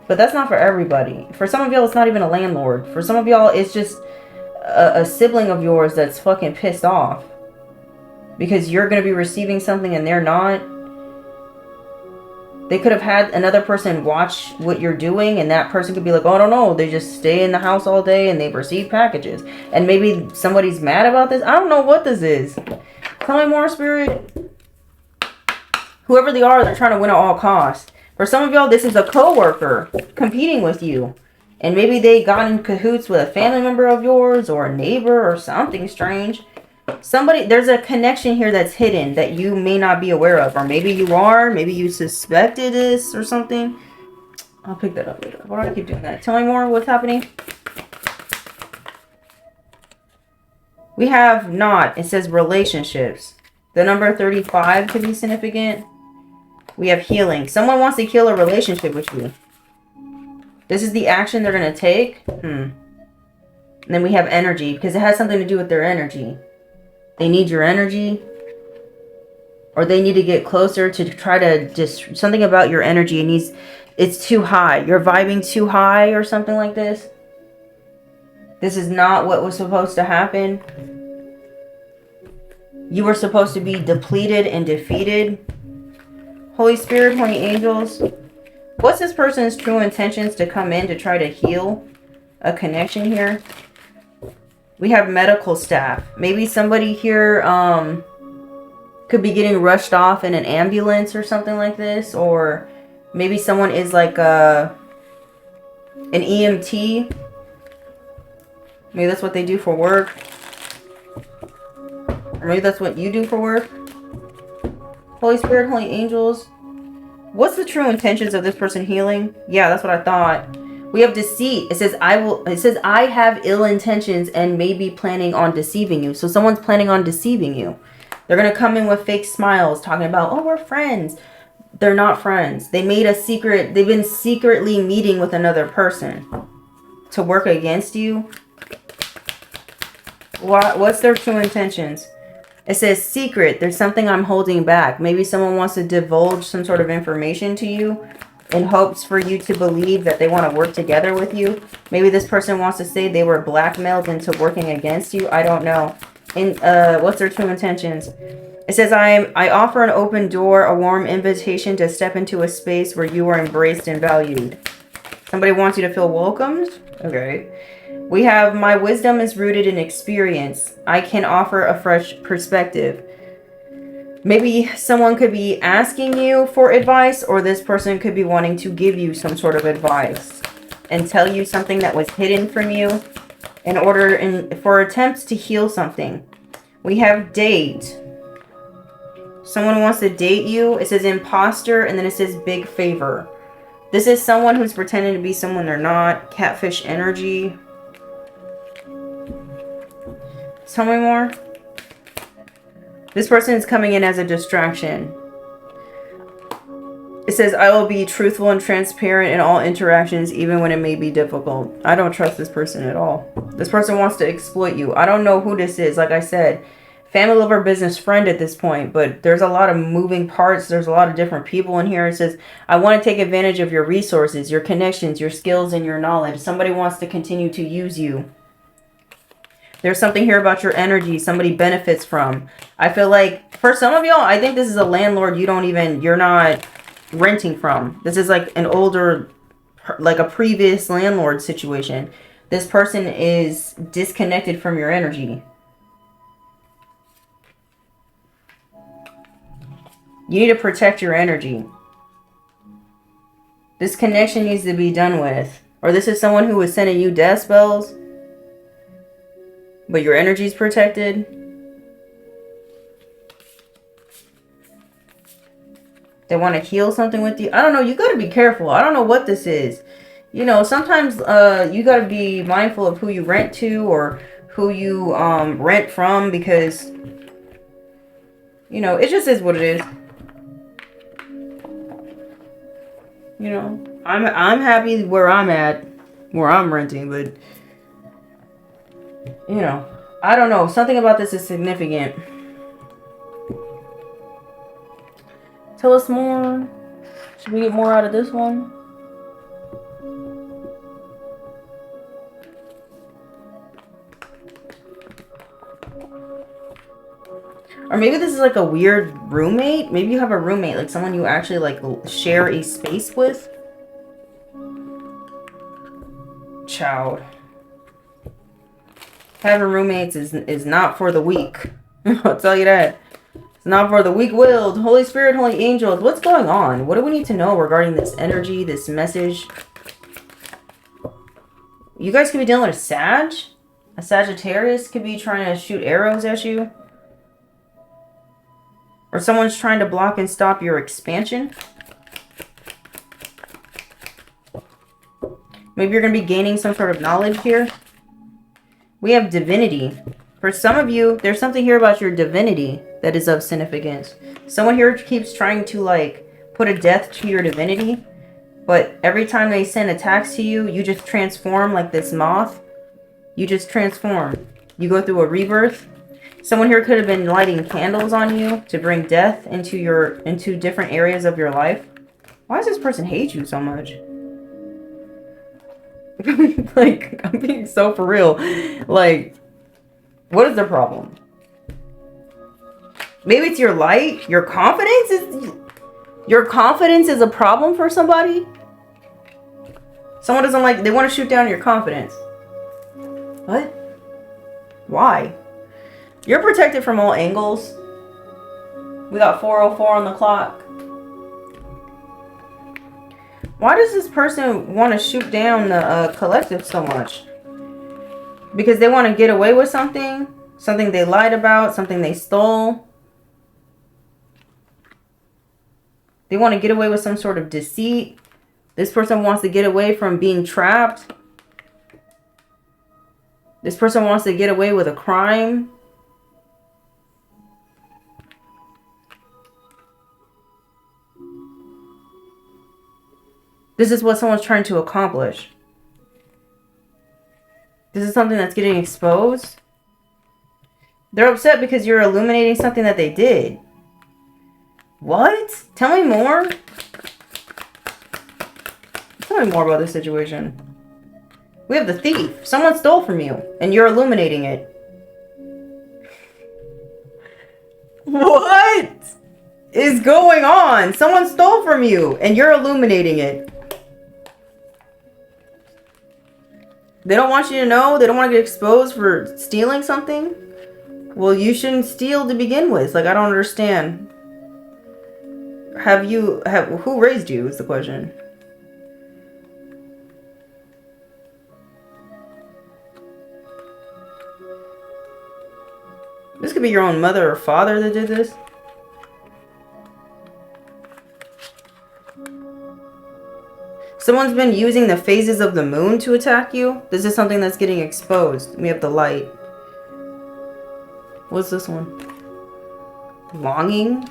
Speaker 1: But that's not for everybody. For some of y'all, it's not even a landlord. For some of y'all, it's just a sibling of yours that's fucking pissed off. Because you're going to be receiving something and they're not. They could have had another person watch what you're doing, and that person could be like, oh, I don't know, they just stay in the house all day and they receive packages. And maybe somebody's mad about this. I don't know what this is. Tell me more, Spirit. Whoever they are, they're trying to win at all costs. For some of y'all, this is a coworker competing with you. And maybe they got in cahoots with a family member of yours or a neighbor or something strange. Somebody, there's a connection here that's hidden that you may not be aware of. Or maybe you are. Maybe you suspected this or something. I'll pick that up later. Why do I keep doing that? Tell me more. What's happening? We have not. It says relationships. The number 35 could be significant. We have healing. Someone wants to heal a relationship with you. This is the action they're going to take. And then we have energy, because it has something to do with their energy. They need your energy. Or they need to get closer to try to just... Something about your energy. It's too high. You're vibing too high or something like this. This is not what was supposed to happen. You were supposed to be depleted and defeated. Holy Spirit, holy angels. What's this person's true intentions to come in to try to heal a connection here? We have medical staff. Maybe somebody here could be getting rushed off in an ambulance or something like this. Or maybe someone is like an EMT. Maybe that's what they do for work. Or maybe that's what you do for work. Holy Spirit, holy angels. What's the true intentions of this person healing? Yeah, that's what I thought. We have deceit. It says I have ill intentions and may be planning on deceiving you. So someone's planning on deceiving you. They're going to come in with fake smiles talking about, oh, we're friends. They're not friends. They made a secret. They've been secretly meeting with another person to work against you. What's their true intentions? It says secret. There's something I'm holding back. Maybe someone wants to divulge some sort of information to you in hopes for you to believe that they want to work together with you. Maybe this person wants to say they were blackmailed into working against you. I don't know. And what's their true intentions? It says I offer an open door, a warm invitation to step into a space where you are embraced and valued. Somebody wants you to feel welcomed? Okay. We have my wisdom is rooted in experience. I can offer a fresh perspective. Maybe someone could be asking you for advice, or this person could be wanting to give you some sort of advice and tell you something that was hidden from you for attempts to heal something. We have date. Someone wants to date you. It says imposter, and then it says big favor. This is someone who's pretending to be someone they're not. Catfish energy. Tell me more. This person is coming in as a distraction. It says, I will be truthful and transparent in all interactions, even when it may be difficult. I don't trust this person at all. This person wants to exploit you. I don't know who this is. Like I said, family, lover, business, friend at this point. But there's a lot of moving parts. There's a lot of different people in here. It says, I want to take advantage of your resources, your connections, your skills, and your knowledge. Somebody wants to continue to use you. There's something here about your energy somebody benefits from. I feel like for some of y'all, I think this is a landlord you're not renting from. This is like an older, like a previous landlord situation. This person is disconnected from your energy. You need to protect your energy. This connection needs to be done with. Or this is someone who was sending you death spells, but your energy is protected. They want to heal something with you. I don't know. You got to be careful. I don't know what this is. You know, sometimes you got to be mindful of who you rent to or who you rent from, because, you know, it just is what it is. You know, I'm happy where I'm at, where I'm renting, but, you know, I don't know. Something about this is significant. Tell us more. Should we get more out of this one? Or maybe this is like a weird roommate. Maybe you have a roommate, like someone you actually like share a space with. Child. Having roommates is not for the weak. I'll tell you that. It's not for the weak-willed. Holy Spirit, Holy Angels. What's going on? What do we need to know regarding this energy, this message? You guys could be dealing with Sag. A Sagittarius could be trying to shoot arrows at you. Or someone's trying to block and stop your expansion. Maybe you're going to be gaining some sort of knowledge here. We have divinity. For some of you, there's something here about your divinity that is of significance. Someone here keeps trying to like put a death to your divinity. But every time they send attacks to you, you just transform like this moth. You just transform. You go through a rebirth. Someone here could have been lighting candles on you to bring death into different areas of your life. Why does this person hate you so much? Like, I'm being so for real. Like, what is their problem? Maybe it's your light. Your confidence is a problem for somebody. Someone doesn't like, they want to shoot down your confidence. What? Why? You're protected from all angles. We got 4:04 on the clock. Why does this person want to shoot down the collective so much? Because they want to get away with something? Something they lied about? Something they stole? They want to get away with some sort of deceit? This person wants to get away from being trapped? This person wants to get away with a crime? This is what someone's trying to accomplish. This is something that's getting exposed. They're upset because you're illuminating something that they did. What? Tell me more. Tell me more about this situation. We have the thief. Someone stole from you and you're illuminating it. What is going on? Someone stole from you and you're illuminating it. They don't want you to know. They don't want to get exposed for stealing something. Well, you shouldn't steal to begin with. Like, I don't understand. Who raised you is the question. This could be your own mother or father that did this. Someone's been using the phases of the moon to attack you. This is something that's getting exposed. We have the light. What's this one? Longing.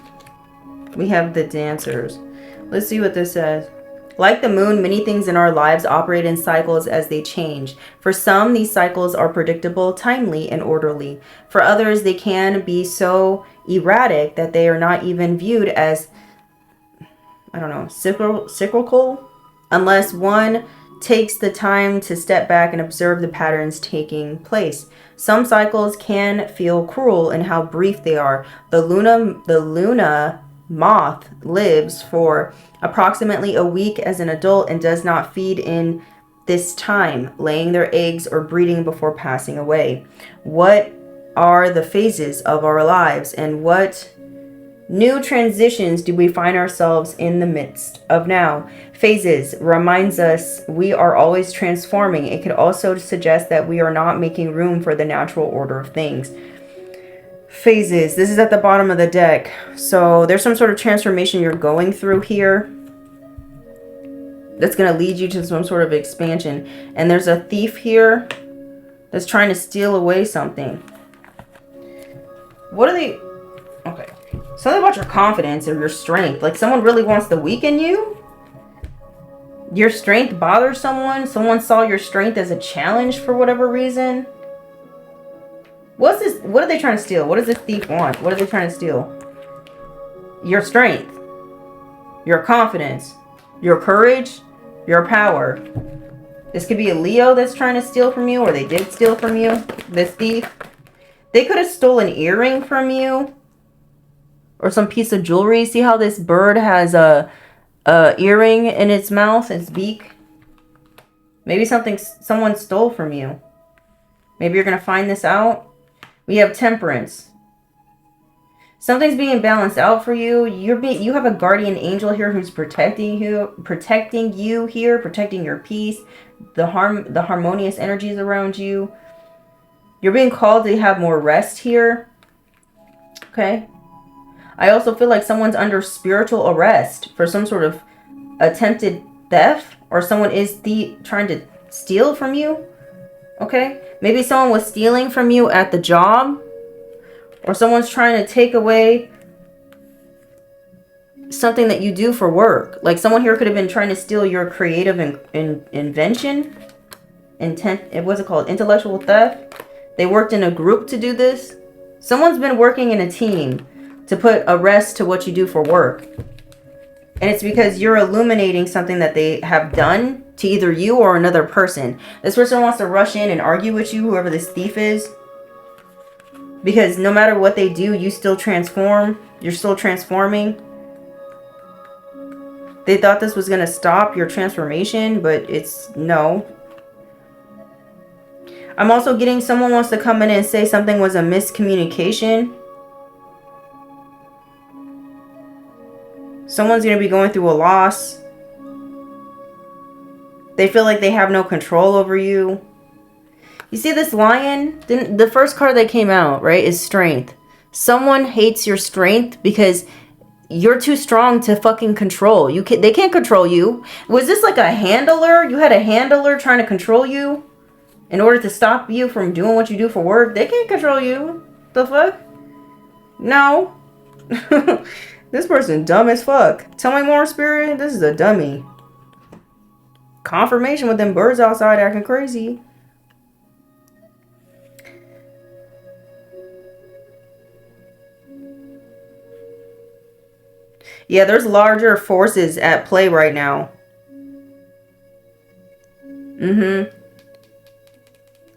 Speaker 1: We have the dancers. Let's see what this says. Like the moon, many things in our lives operate in cycles as they change. For some, these cycles are predictable, timely, and orderly. For others, they can be so erratic that they are not even viewed as, I don't know, cyclical, unless one takes the time to step back and observe the patterns taking place. Some cycles can feel cruel in how brief they are. The Luna moth lives for approximately a week as an adult and does not feed in this time, laying their eggs or breeding before passing away. What are the phases of our lives, and what new transitions do we find ourselves in the midst of now? Phases reminds us we are always transforming. It could also suggest that we are not making room for the natural order of things. Phases. This is at the bottom of the deck. So there's some sort of transformation you're going through here that's going to lead you to some sort of expansion. And there's a thief here that's trying to steal away something. What are they? Okay. Something about your confidence or your strength. Like someone really wants to weaken you. Your strength bothers someone. Someone saw your strength as a challenge for whatever reason. What's this? What are they trying to steal? What does this thief want? What are they trying to steal? Your strength, your confidence, your courage, your power. This could be a Leo that's trying to steal from you, or they did steal from you. This thief. They could have stolen an earring from you, or some piece of jewelry. See how this bird has a earring in its mouth, its beak? Maybe someone stole from you. Maybe you're going to find this out. We have temperance. Something's being balanced out for you. You have a guardian angel here who's protecting you here, protecting your peace, the harmonious energies around you. You're being called to have more rest here. Okay. I also feel like someone's under spiritual arrest for some sort of attempted theft, or someone is trying to steal from you. Okay. Maybe someone was stealing from you at the job, or someone's trying to take away something that you do for work. Like someone here could have been trying to steal your creative invention. What's it called? Intellectual theft. They worked in a group to do this. Someone's been working in a team to put a rest to what you do for work. And it's because you're illuminating something that they have done to either you or another person. This person wants to rush in and argue with you, whoever this thief is. Because no matter what they do, you still transform. You're still transforming. They thought this was going to stop your transformation, but it's no. I'm also getting someone wants to come in and say something was a miscommunication. Someone's going to be going through a loss. They feel like they have no control over you. You see this lion? The first card that came out, right, is strength. Someone hates your strength because you're too strong to fucking control. They can't control you. Was this like a handler? You had a handler trying to control you in order to stop you from doing what you do for work? They can't control you. The fuck? No. This person dumb as fuck. Tell me more, spirit. This is a dummy. Confirmation with them birds outside acting crazy. Yeah, there's larger forces at play right now.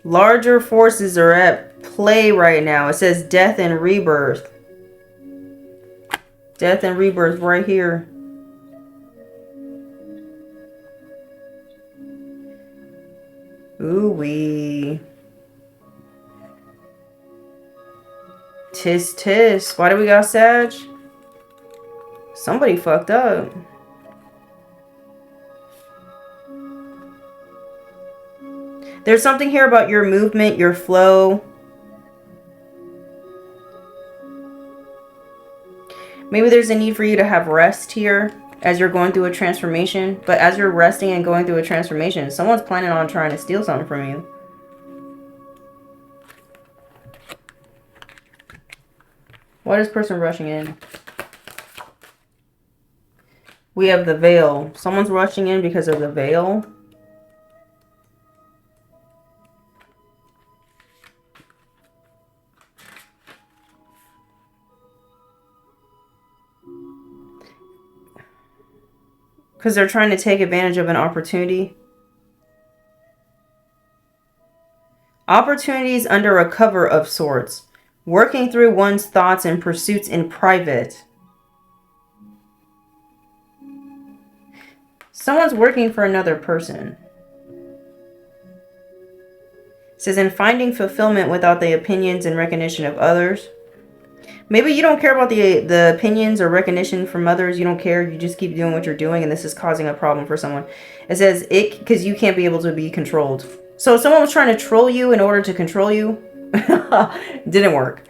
Speaker 1: Larger forces are at play right now. It says death and rebirth. Death and rebirth right here. Ooh-wee. Tis tis. Why do we got Sag? Somebody fucked up. There's something here about your movement, your flow. Maybe there's a need for you to have rest here as you're going through a transformation. But as you're resting and going through a transformation, someone's planning on trying to steal something from you. Why is this person rushing in? We have the veil. Someone's rushing in because of the veil. Because they're trying to take advantage of an opportunity. Opportunities under a cover of sorts. Working through one's thoughts and pursuits in private. Someone's working for another person. It says, in finding fulfillment without the opinions and recognition of others. Maybe you don't care about the opinions or recognition from others. You don't care. You just keep doing what you're doing, and this is causing a problem for someone. It says, because you can't be able to be controlled. So someone was trying to troll you in order to control you. Didn't work.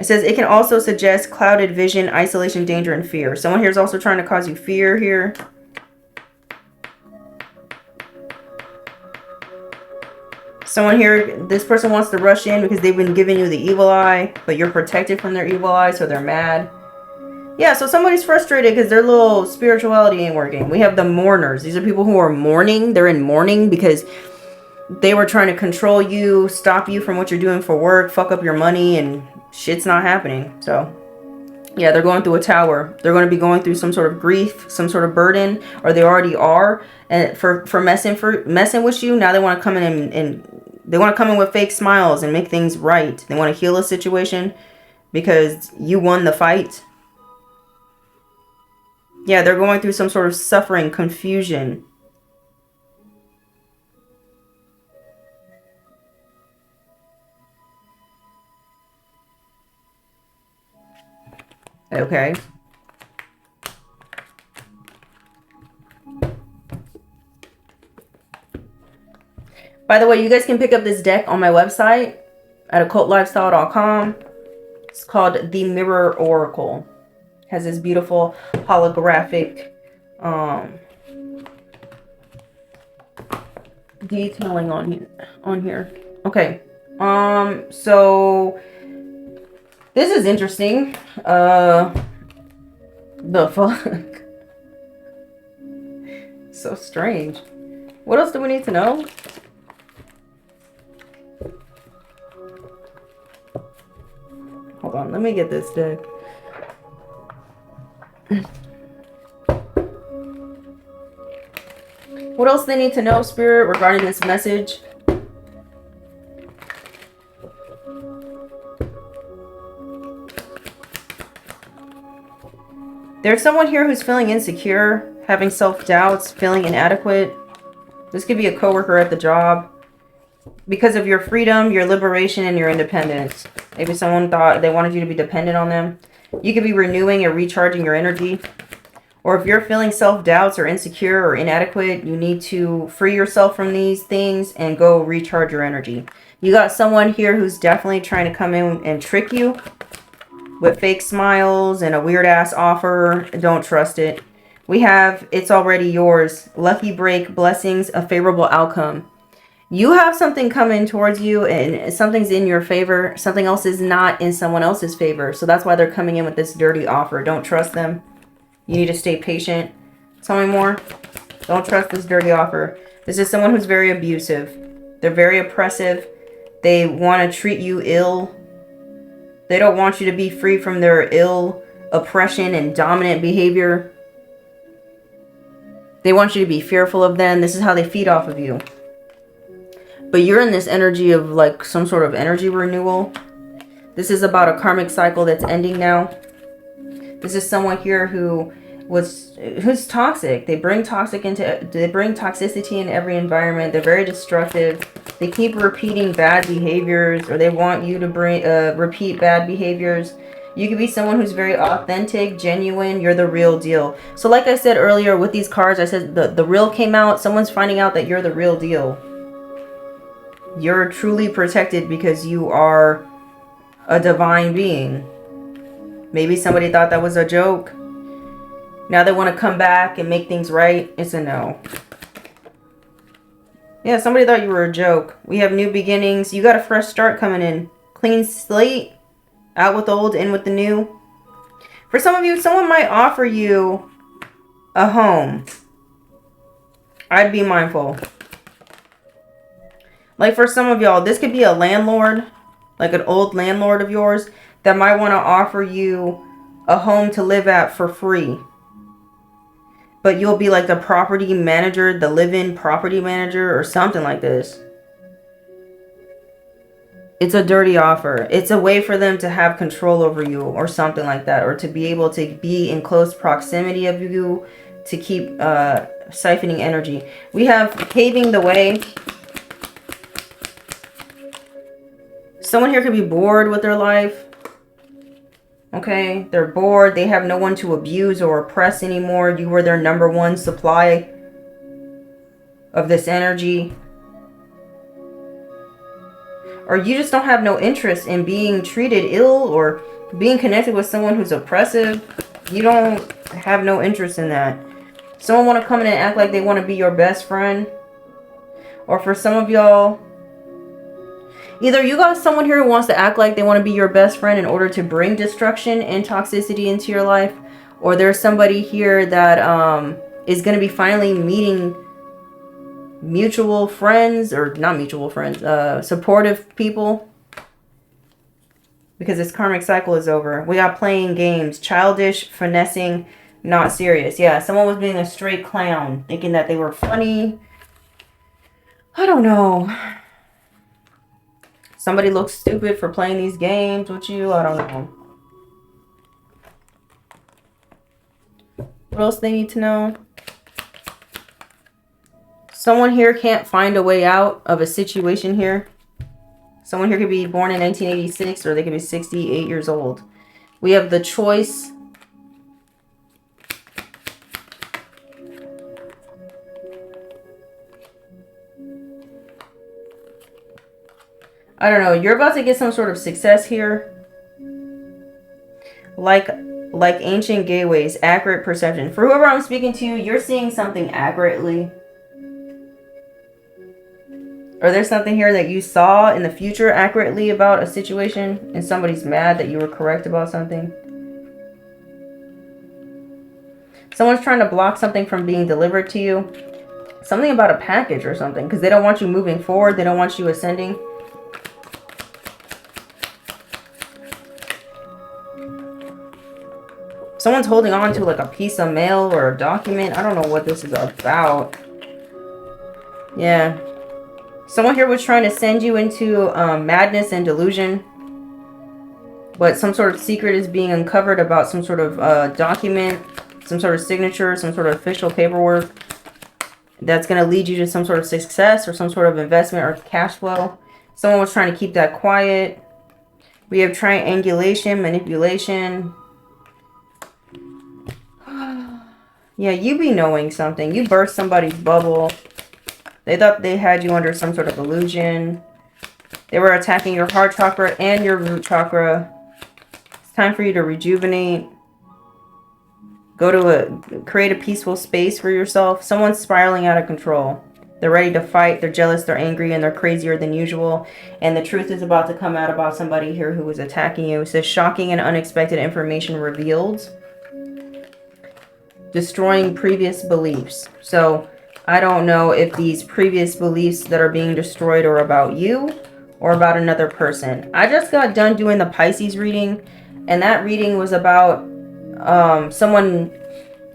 Speaker 1: It says it can also suggest clouded vision, isolation, danger, and fear. Someone here is also trying to cause you fear here. Someone here, this person wants to rush in because they've been giving you the evil eye, but you're protected from their evil eye, so they're mad. Yeah, so somebody's frustrated because their little spirituality ain't working. We have the mourners. These are people who are mourning. They're in mourning because They were trying to control you, stop you from what you're doing for work, fuck up your money, and shit's not happening. So yeah, they're going through a tower. They're going to be going through some sort of grief, some sort of burden, or they already are. And for messing with you, now they want to come in and they want to come in with fake smiles and make things right. They want to heal a situation because you won the fight. Yeah, they're going through some sort of suffering, confusion. Okay. By the way, you guys can pick up this deck on my website at occultlifestyle.com. It's called The Mirror Oracle. It has this beautiful holographic detailing on here. Okay. So this is interesting. The fuck? So strange. What else do we need to know? Hold on, let me get this deck. What else they need to know, Spirit, regarding this message? There's someone here who's feeling insecure, having self-doubts, feeling inadequate. This could be a coworker at the job. Because of your freedom, your liberation, and your independence. Maybe someone thought they wanted you to be dependent on them. You could be renewing and recharging your energy. Or if you're feeling self-doubts or insecure or inadequate, you need to free yourself from these things and go recharge your energy. You got someone here who's definitely trying to come in and trick you with fake smiles and a weird-ass offer. Don't trust it. We have, it's already yours. Lucky break, blessings, a favorable outcome. You have something coming towards you and something's in your favor. Something else is not in someone else's favor. So that's why they're coming in with this dirty offer. Don't trust them. You need to stay patient. Tell me more. Don't trust this dirty offer. This is someone who's very abusive. They're very oppressive. They want to treat you ill. They don't want you to be free from their ill oppression and dominant behavior. They want you to be fearful of them. This is how they feed off of you. But you're in this energy of like some sort of energy renewal. This is about a karmic cycle that's ending now. This is someone here who's toxic. They bring toxicity in every environment. They're very destructive. They keep repeating bad behaviors, or they want you to repeat bad behaviors. You could be someone who's very authentic, genuine. You're the real deal. So like I said earlier with these cards, I said the real came out. Someone's finding out that you're the real deal. You're truly protected because you are a divine being. Maybe somebody thought that was a joke. Now they want to come back and make things right. It's a no. Yeah, somebody thought you were a joke. We have new beginnings. You got a fresh start coming in. Clean slate. Out with the old, in with the new. For some of you, someone might offer you a home. I'd be mindful. Like for some of y'all, this could be a landlord, like an old landlord of yours that might want to offer you a home to live at for free. But you'll be like the property manager, the live-in property manager or something like this. It's a dirty offer. It's a way for them to have control over you or something like that. Or to be able to be in close proximity of you to keep siphoning energy. We have paving the way. Someone here could be bored with their life. Okay, they're bored. They have no one to abuse or oppress anymore. You were their number one supply of this energy. Or you just don't have no interest in being treated ill or being connected with someone who's oppressive. You don't have no interest in that. Someone want to come in and act like they want to be your best friend. Or for some of y'all, either you got someone here who wants to act like they want to be your best friend in order to bring destruction and toxicity into your life. Or there's somebody here that is going to be finally meeting mutual friends, or not mutual friends, supportive people. Because this karmic cycle is over. We got playing games, childish, finessing, not serious. Yeah, someone was being a straight clown, thinking that they were funny. I don't know. Somebody looks stupid for playing these games with you. I don't know. What else they need to know? Someone here can't find a way out of a situation here. Someone here could be born in 1986 or they could be 68 years old. We have the choice. I don't know. You're about to get some sort of success here. Like ancient gateways, accurate perception. For whoever I'm speaking to, you're seeing something accurately. Or there's something here that you saw in the future accurately about a situation and somebody's mad that you were correct about something. Someone's trying to block something from being delivered to you. Something about a package or something because they don't want you moving forward. They don't want you ascending. Someone's holding on to like a piece of mail or a document. I don't know what this is about. Yeah. Someone here was trying to send you into madness and delusion. But some sort of secret is being uncovered about some sort of document, some sort of signature, some sort of official paperwork. That's going to lead you to some sort of success or some sort of investment or cash flow. Someone was trying to keep that quiet. We have triangulation, manipulation. Yeah, you be knowing something. You burst somebody's bubble. They thought they had you under some sort of illusion. They were attacking your heart chakra and your root chakra. It's time for you to rejuvenate. Create a peaceful space for yourself. Someone's spiraling out of control. They're ready to fight. They're jealous. They're angry. And they're crazier than usual. And the truth is about to come out about somebody here who was attacking you. It says shocking and unexpected information revealed. Destroying previous beliefs. So I don't know if these previous beliefs that are being destroyed are about you or about another person. I just got done doing the Pisces reading, and that reading was about someone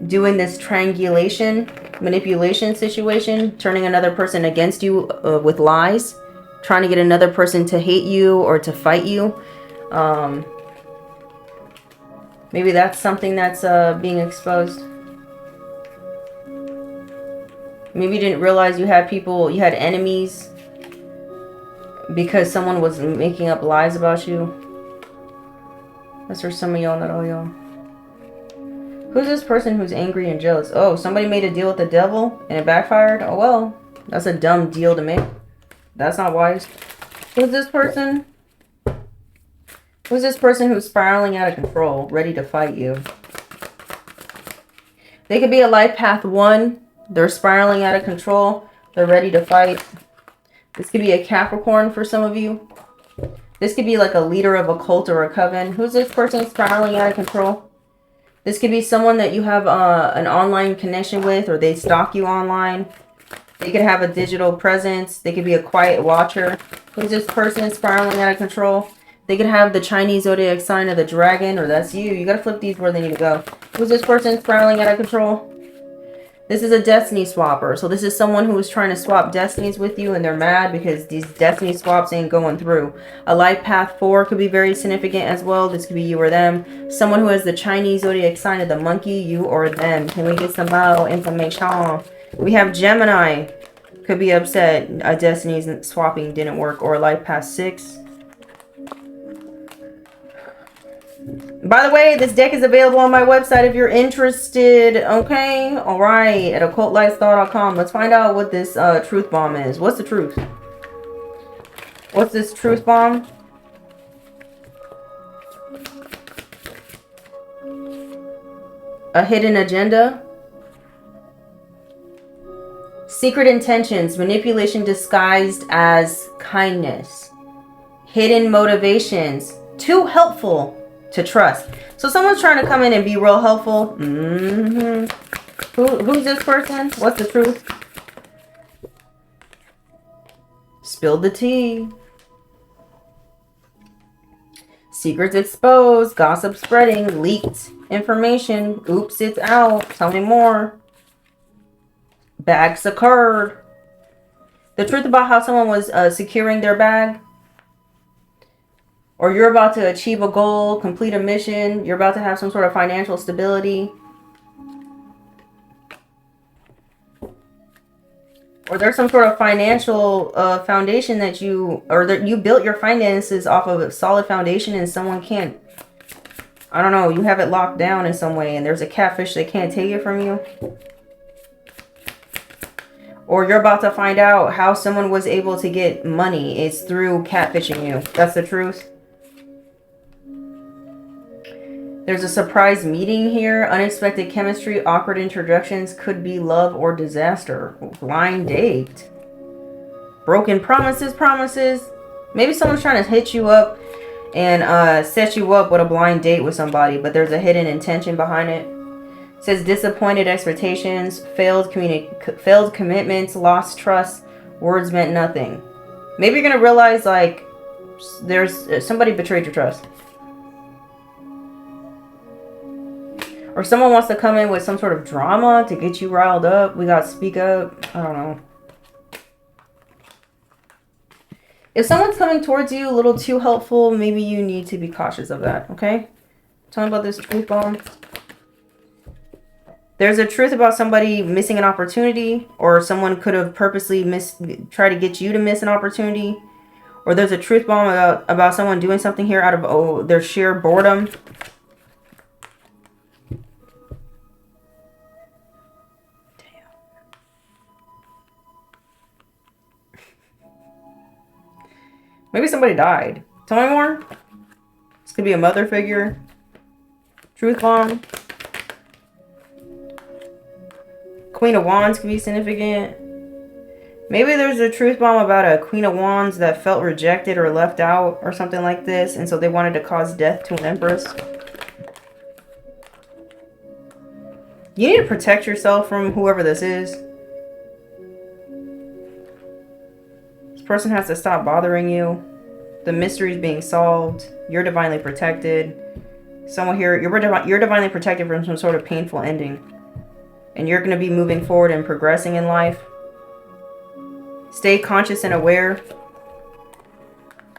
Speaker 1: doing this triangulation, manipulation situation, turning another person against you with lies, trying to get another person to hate you or to fight you. Maybe that's something that's being exposed. Maybe you didn't realize you had enemies because someone was making up lies about you. That's for some of y'all, not all y'all. Who's this person who's angry and jealous? Oh, somebody made a deal with the devil and it backfired? Oh, well, that's a dumb deal to make. That's not wise. Who's this person? Who's this person who's spiraling out of control, ready to fight you? They could be a life path 1. They're spiraling out of control. They're ready to fight. This could be a Capricorn for some of you. This could be like a leader of a cult or a coven. Who's this person spiraling out of control? This could be someone that you have an online connection with, or they stalk you online. They could have a digital presence. They could be a quiet watcher. Who's this person spiraling out of control? They could have the Chinese zodiac sign of the dragon, or that's you. You got to flip these where they need to go. Who's this person spiraling out of control? This is a destiny swapper. So this is someone who is trying to swap destinies with you and they're mad because these destiny swaps ain't going through. A life path 4 could be very significant as well. This could be you or them. Someone who has the Chinese zodiac sign of the monkey, you or them. Can we get some more information? We have Gemini. Could be upset. A destiny swapping didn't work. Or a life path 6. By the way, this deck is available on my website if you're interested. Okay? Alright. At occultlifestyle.com. Let's find out what this truth bomb is. What's the truth? What's this truth bomb? A hidden agenda? Secret intentions. Manipulation disguised as kindness. Hidden motivations. Too helpful to trust. So someone's trying to come in and be real helpful. Who's this person? What's the truth? Spill the tea. Secrets exposed. Gossip spreading. Leaked information. Oops, it's out. Tell me more. Bags occurred. The truth about how someone was securing their bag. Or you're about to achieve a goal, complete a mission. You're about to have some sort of financial stability. Or there's some sort of financial foundation that you built your finances off of a solid foundation, and someone can't, I don't know, you have it locked down in some way, and there's a catfish that can't take it from you. Or you're about to find out how someone was able to get money. It's through catfishing you. That's the truth. There's a surprise meeting here. Unexpected chemistry, awkward introductions, could be love or disaster. Blind date. Broken promises. Maybe someone's trying to hit you up and set you up with a blind date with somebody, but there's a hidden intention behind it. It says disappointed expectations, failed commitments, lost trust, words meant nothing. Maybe you're going to realize like there's somebody betrayed your trust. Or someone wants to come in with some sort of drama to get you riled up. We got speak up. I don't know. If someone's coming towards you a little too helpful, maybe you need to be cautious of that, okay? Tell me about this truth bomb. There's a truth about somebody missing an opportunity, or someone could have purposely tried to get you to miss an opportunity. Or there's a truth bomb about someone doing something here out of their sheer boredom. Maybe somebody died. Tell me more. This could be a mother figure. Truth bomb. Queen of Wands could be significant. Maybe there's a truth bomb about a Queen of Wands that felt rejected or left out or something like this, and so they wanted to cause death to an empress. You need to protect yourself from whoever this is. Person has to stop bothering you. The mystery is being solved. You're divinely protected. Someone here, you're divinely protected from some sort of painful ending. And you're going to be moving forward and progressing in life. Stay conscious and aware.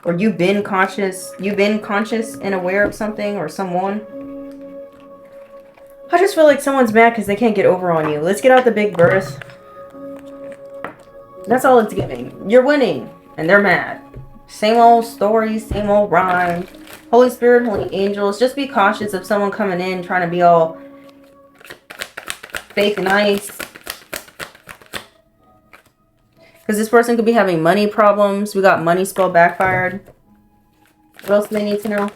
Speaker 1: Or you've been conscious and aware of something or someone. I just feel like someone's mad because they can't get over on you. Let's get out the big birth. That's all it's giving. You're winning, and they're mad. Same old stories, same old rhyme. Holy Spirit, holy angels, just be cautious of someone coming in trying to be all fake nice. Because this person could be having money problems. We got money spell backfired. What else do they need to know?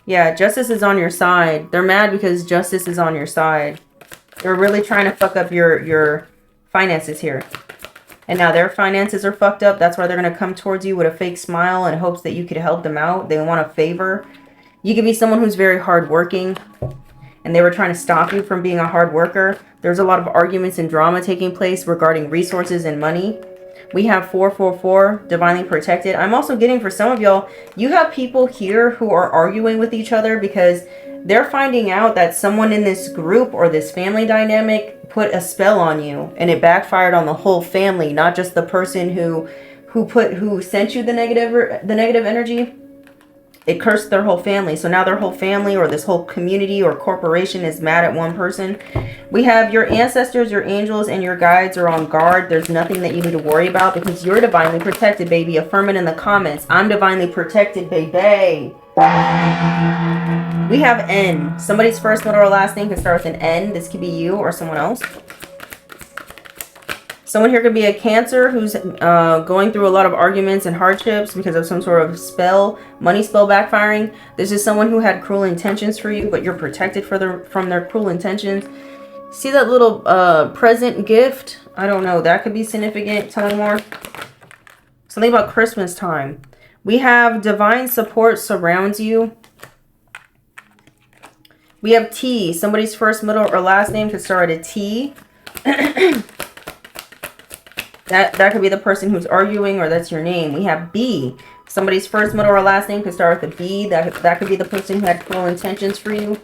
Speaker 1: Yeah, justice is on your side. They're mad because justice is on your side. They're really trying to fuck up your finances here. And now their finances are fucked up. That's why they're going to come towards you with a fake smile in hopes that you could help them out. They want a favor. You could be someone who's very hardworking, and they were trying to stop you from being a hard worker. There's a lot of arguments and drama taking place regarding resources and money. We have 444, divinely protected. I'm also getting for some of y'all, you have people here who are arguing with each other because they're finding out that someone in this group or this family dynamic put a spell on you, and it backfired on the whole family, not just the person who sent you the negative energy. It cursed their whole family. So now their whole family or this whole community or corporation is mad at one person. We have your ancestors, your angels, and your guides are on guard. There's nothing that you need to worry about because you're divinely protected, baby. Affirm it in the comments. I'm divinely protected, baby. We have N. Somebody's first, middle, or last name can start with an N. This could be you or someone else. Someone here could be a Cancer who's going through a lot of arguments and hardships because of some sort of spell, money spell backfiring. This is someone who had cruel intentions for you, but you're protected from their cruel intentions. See that little present gift? I don't know. That could be significant. Tell me more. Something about Christmas time. We have divine support surrounds you. We have T. Somebody's first, middle, or last name could start with a T. That could be the person who's arguing, or that's your name. We have B. Somebody's first, middle, or last name could start with a B. That could be the person who had cruel intentions for you.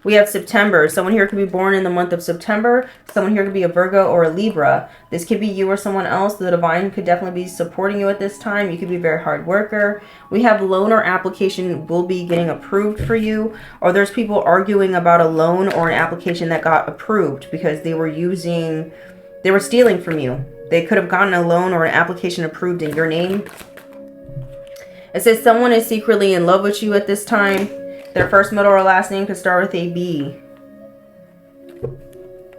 Speaker 1: We have September. Someone here could be born in the month of September. Someone here could be a Virgo or a Libra. This could be you or someone else. The divine could definitely be supporting you at this time. You could be a very hard worker. We have loan or application will be getting approved for you. Or there's people arguing about a loan or an application that got approved because they were stealing from you. They could have gotten a loan or an application approved in your name. It says someone is secretly in love with you at this time. Their first, middle, or last name could start with a B.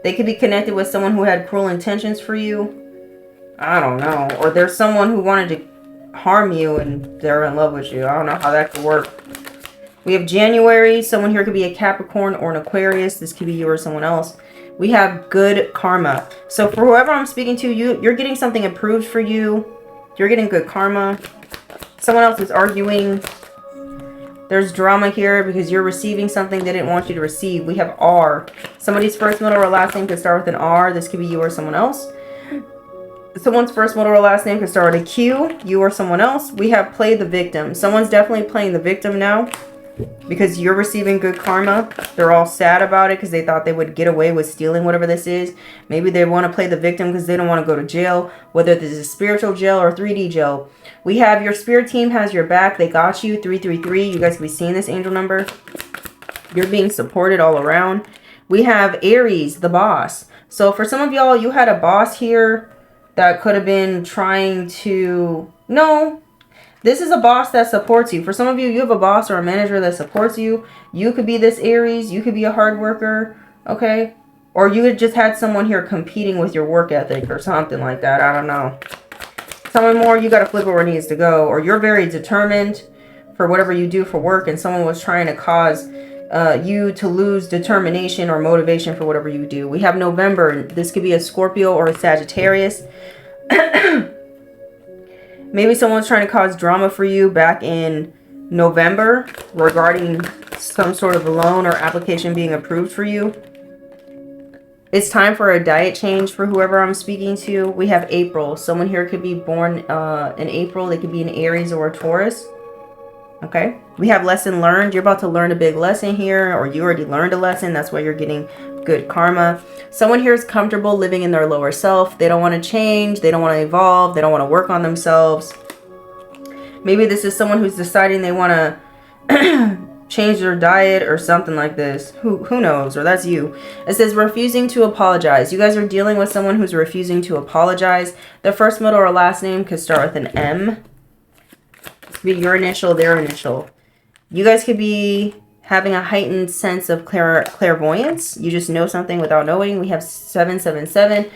Speaker 1: They could be connected with someone who had cruel intentions for you. I don't know. Or there's someone who wanted to harm you and they're in love with you. I don't know how that could work. We have January. Someone here could be a Capricorn or an Aquarius. This could be you or someone else. We have good karma. So for whoever I'm speaking to, you're getting something approved for you. You're getting good karma. Someone else is arguing. There's drama here because you're receiving something they didn't want you to receive. We have R. Somebody's first, middle, or last name could start with an R. This could be you or someone else. Someone's first, middle, or last name could start with a Q. You or someone else. We have play the victim. Someone's definitely playing the victim now because you're receiving good karma. They're all sad about it because they thought they would get away with stealing whatever this is. Maybe they want to play the victim because they don't want to go to jail, whether this is spiritual jail or 3D jail. We have your spirit team has your back. They got you. 333. You guys can be seeing this angel number. You're being supported all around. We have Aries, the boss. So for some of y'all, you had a boss here that could have been trying to... No, this is a boss that supports you. For some of you, you have a boss or a manager that supports you. You could be this Aries. You could be a hard worker. Okay. Or you had just had someone here competing with your work ethic or something like that. I don't know. Someone more, you got to flip it where it needs to go. Or you're very determined for whatever you do for work and someone was trying to cause you to lose determination or motivation for whatever you do. We have November. This could be a Scorpio or a Sagittarius. Maybe someone's trying to cause drama for you back in November regarding some sort of loan or application being approved for you. It's time for a diet change for whoever I'm speaking to. We have April. Someone here could be born in April. They could be an Aries or a Taurus. Okay. We have lesson learned. You're about to learn a big lesson here, or you already learned a lesson. That's why you're getting good karma. Someone here is comfortable living in their lower self. They don't want to change. They don't want to evolve. They don't want to work on themselves. Maybe this is someone who's deciding they want to change their diet or something like this. Who knows? Or that's you. It says refusing to apologize. You guys are dealing with someone who's refusing to apologize. Their first, middle, or last name could start with an M. It could be your initial, their initial. You guys could be having a heightened sense of clairvoyance. You just know something without knowing. We have 777.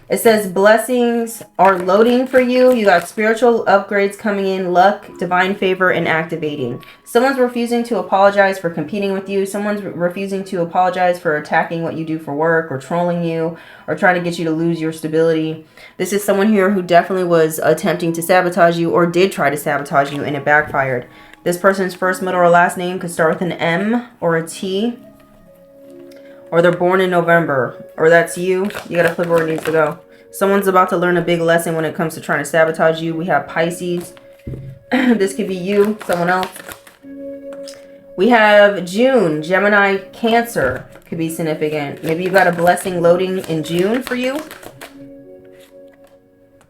Speaker 1: It says blessings are loading for you. You got spiritual upgrades coming in, luck, divine favor, and activating. Someone's refusing to apologize for competing with you. Someone's refusing to apologize for attacking what you do for work or trolling you or trying to get you to lose your stability. This is someone here who definitely was attempting to sabotage you or did try to sabotage you and it backfired. This person's first, middle, or last name could start with an M or a T. Or they're born in November. Or that's you. You gotta flip where it needs to go. Someone's about to learn a big lesson when it comes to trying to sabotage you. We have Pisces. This could be you, someone else. We have June, Gemini, Cancer. Could be significant. Maybe you got a blessing loading in June for you.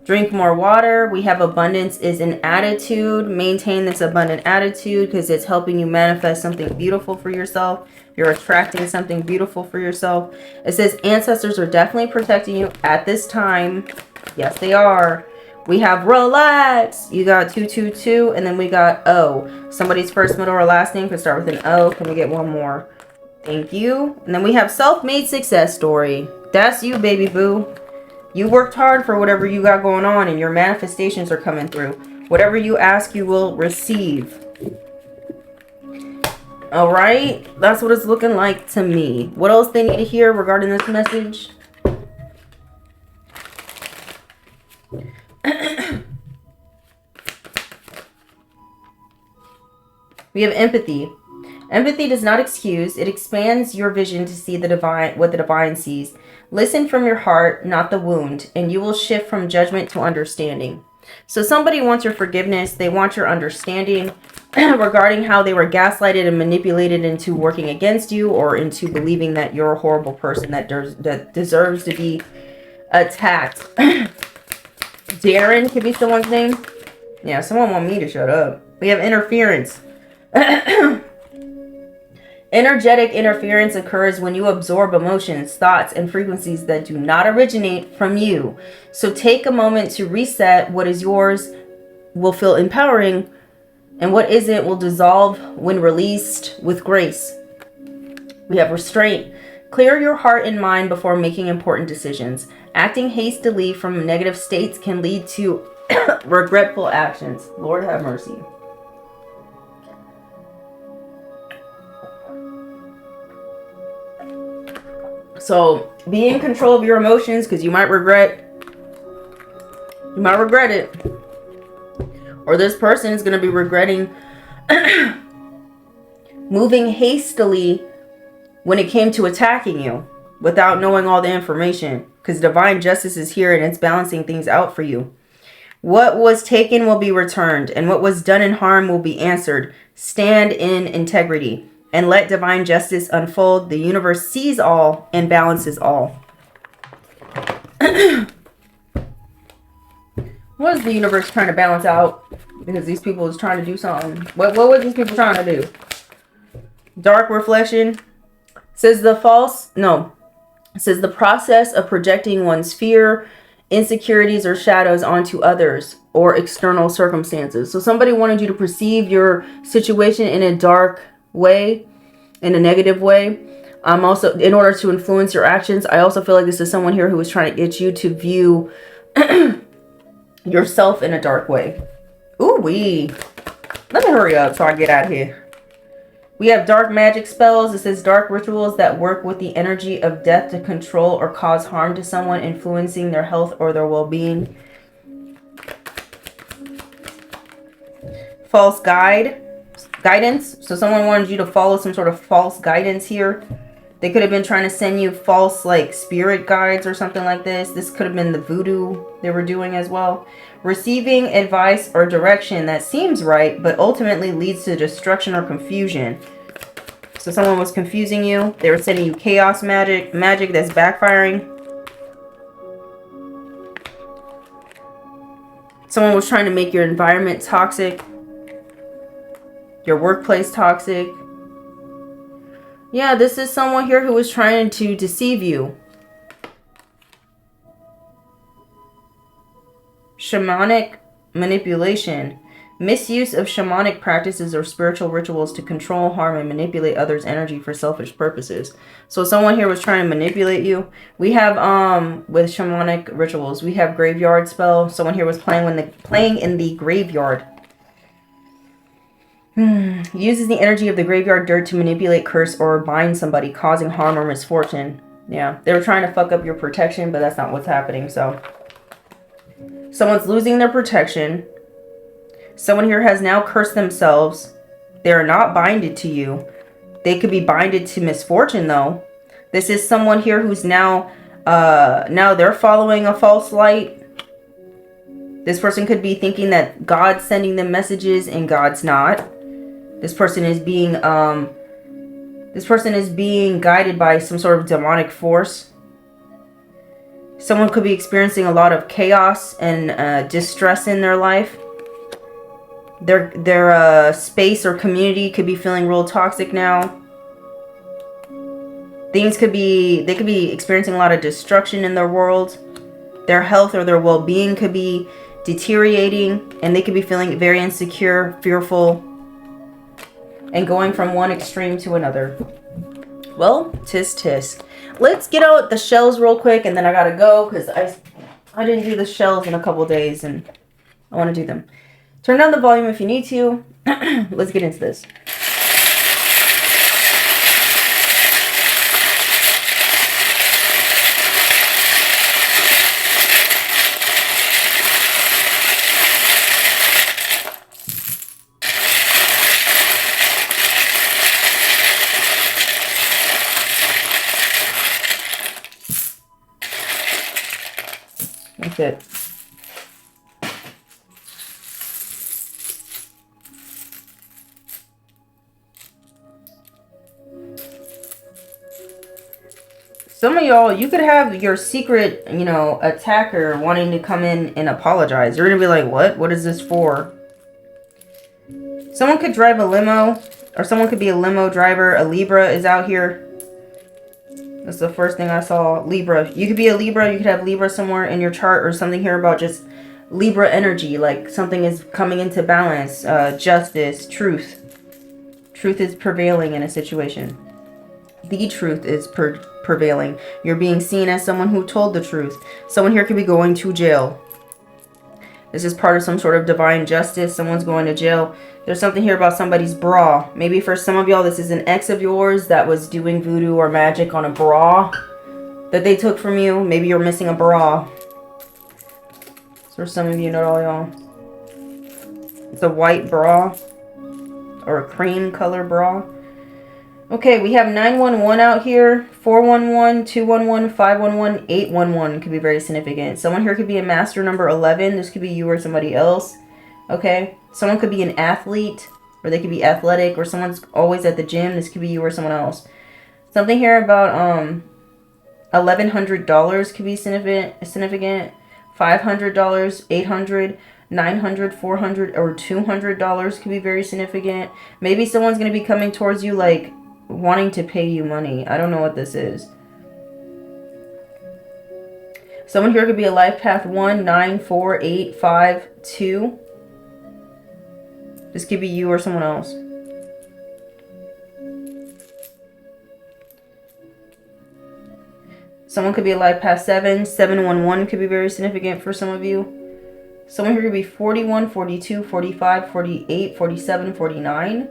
Speaker 1: Drink more water. We have abundance is an attitude. Maintain this abundant attitude because it's helping you manifest something beautiful for yourself. You're attracting something beautiful for yourself. It says ancestors are definitely protecting you at this time. Yes, they are. We have relax. You got 222 and then we got O. Somebody's first, middle, or last name could start with an O. Can we get one more? Thank you. And then we have self-made success story. That's you, baby boo. You worked hard for whatever you got going on and your manifestations are coming through. Whatever you ask, you will receive. All right. That's what it's looking like to me. What else they need to hear regarding this message? We have empathy. Empathy does not excuse, it expands your vision to see the divine, what the divine sees. Listen from your heart, not the wound, and you will shift from judgment to understanding. So somebody wants your forgiveness, they want your understanding regarding how they were gaslighted and manipulated into working against you, or into believing that you're a horrible person that deserves to be attacked. Darren could be someone's name. Yeah, someone want me to shut up. We have interference. Energetic interference occurs when you absorb emotions, thoughts, and frequencies that do not originate from you. So take a moment to reset. What is yours will feel empowering, and what isn't will dissolve when released with grace. We have restraint. Clear your heart and mind before making important decisions. Acting hastily from negative states can lead to regretful actions. Lord have mercy. So be in control of your emotions, because you might regret it. Or this person is going to be regretting moving hastily when it came to attacking you without knowing all the information, because divine justice is here and it's balancing things out for you. What was taken will be returned, and what was done in harm will be answered. Stand in integrity and let divine justice unfold. The universe sees all and balances all. What is the universe trying to balance out? Because these people is trying to do something. What were these people trying to do? Dark reflection. Says the process of projecting one's fear, insecurities, or shadows onto others or external circumstances. So somebody wanted you to perceive your situation in a dark way, in a negative way. Also, in order to influence your actions. I also feel like this is someone here who is trying to get you to view yourself in a dark way. Ooh wee. Let me hurry up so I get out of here. We have dark magic spells. It says dark rituals that work with the energy of death to control or cause harm to someone, influencing their health or their well-being. False guidance. So someone wanted you to follow some sort of false guidance here. They could have been trying to send you false like spirit guides or something like this. This could have been the voodoo they were doing as well. Receiving advice or direction that seems right, but ultimately leads to destruction or confusion. So someone was confusing you. They were sending you chaos magic that's backfiring. Someone was trying to make your environment toxic. Your workplace toxic. Yeah, this is someone here who was trying to deceive you. Shamanic manipulation. Misuse of shamanic practices or spiritual rituals to control, harm, and manipulate others' energy for selfish purposes. So someone here was trying to manipulate you. We have with shamanic rituals, we have graveyard spell. Someone here was playing in the graveyard. Uses the energy of the graveyard dirt to manipulate, curse, or bind somebody, causing harm or misfortune. Yeah, they were trying to fuck up your protection, but that's not what's happening. So someone's losing their protection. Someone here has now cursed themselves. They're not binded to you. They could be binded to misfortune, though. This is someone here who's now they're following a false light. This person could be thinking that God's sending them messages and God's not. This person is being guided by some sort of demonic force. Someone could be experiencing a lot of chaos and distress in their life. Their space or community could be feeling real toxic now. They could be experiencing a lot of destruction in their world. Their health or their well-being could be deteriorating, and they could be feeling very insecure, fearful, and going from one extreme to another. Well, tis. Let's get out the shells real quick, and then I gotta go because I didn't do the shells in a couple days, and I want to do them. Turn down the volume if you need to. Let's get into this. That's it. Some of y'all, you could have your secret, you know, attacker wanting to come in and apologize. You're going to be like, what? What is this for? Someone could drive a limo, or someone could be a limo driver. A Libra is out here. That's the first thing I saw. Libra. You could be a Libra. You could have Libra somewhere in your chart, or something here about just Libra energy. Like something is coming into balance. Justice. Truth. Truth is prevailing in a situation. The truth is prevailing. You're being seen as someone who told the truth. Someone here could be going to jail. This is part of some sort of divine justice. Someone's going to jail. There's something here about somebody's bra. Maybe for some of y'all, this is an ex of yours that was doing voodoo or magic on a bra that they took from you. Maybe you're missing a bra. For some of you, not all y'all. It's a white bra or a cream color bra. Okay, we have 911 out here, 411, 211, 511, 811 could be very significant. Someone here could be a master number 11. This could be you or somebody else. Okay, someone could be an athlete, or they could be athletic, or someone's always at the gym. This could be you or someone else. Something here about $1,100 could be significant. $500, $800, $900, $400, or $200 could be very significant. Maybe someone's going to be coming towards you like wanting to pay you money. I don't know what this is. Someone here could be a life path 1, 9, 4, 8, 5, 2. This could be you or someone else. Someone could be a life path 7, 711 could be very significant for some of you. Someone here could be 41, 42, 45, 48, 47, 49.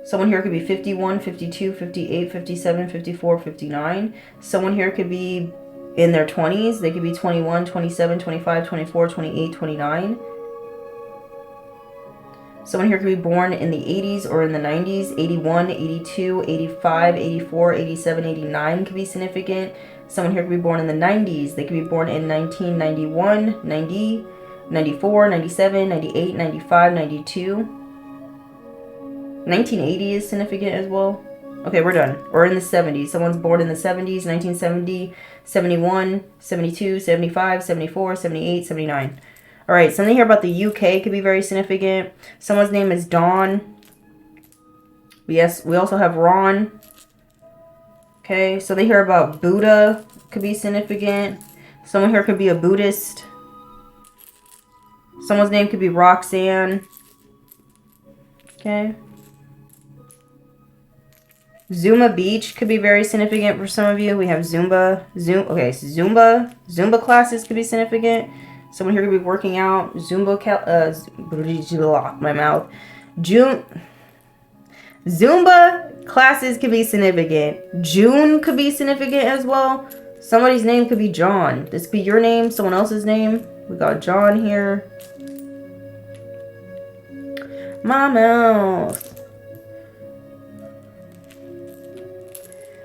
Speaker 1: Someone here could be 51, 52, 58, 57, 54, 59. Someone here could be in their 20s. They could be 21, 27, 25, 24, 28, 29. Someone here could be born in the 80s or in the 90s. 81, 82, 85, 84, 87, 89 could be significant. Someone here could be born in the 90s. They could be born in 1991, 90, 94, 97, 98, 95, 92. 1980 is significant as well. Okay, we're done. Or in the 70s. Someone's born in the 70s, 1970, 71, 72, 75, 74, 78, 79. All right, something here about the UK could be very significant. Someone's name is Dawn. Yes, we also have Ron. Okay, so they hear about Buddha could be significant. Someone here could be a Buddhist. Someone's name could be Roxanne. Okay. Zuma Beach could be very significant for some of you. We have Zumba. Zumba classes could be significant. Someone here could be working out. Zumba classes could be significant. June could be significant as well. Somebody's name could be John. This could be your name, someone else's name. We got John here. My mouth.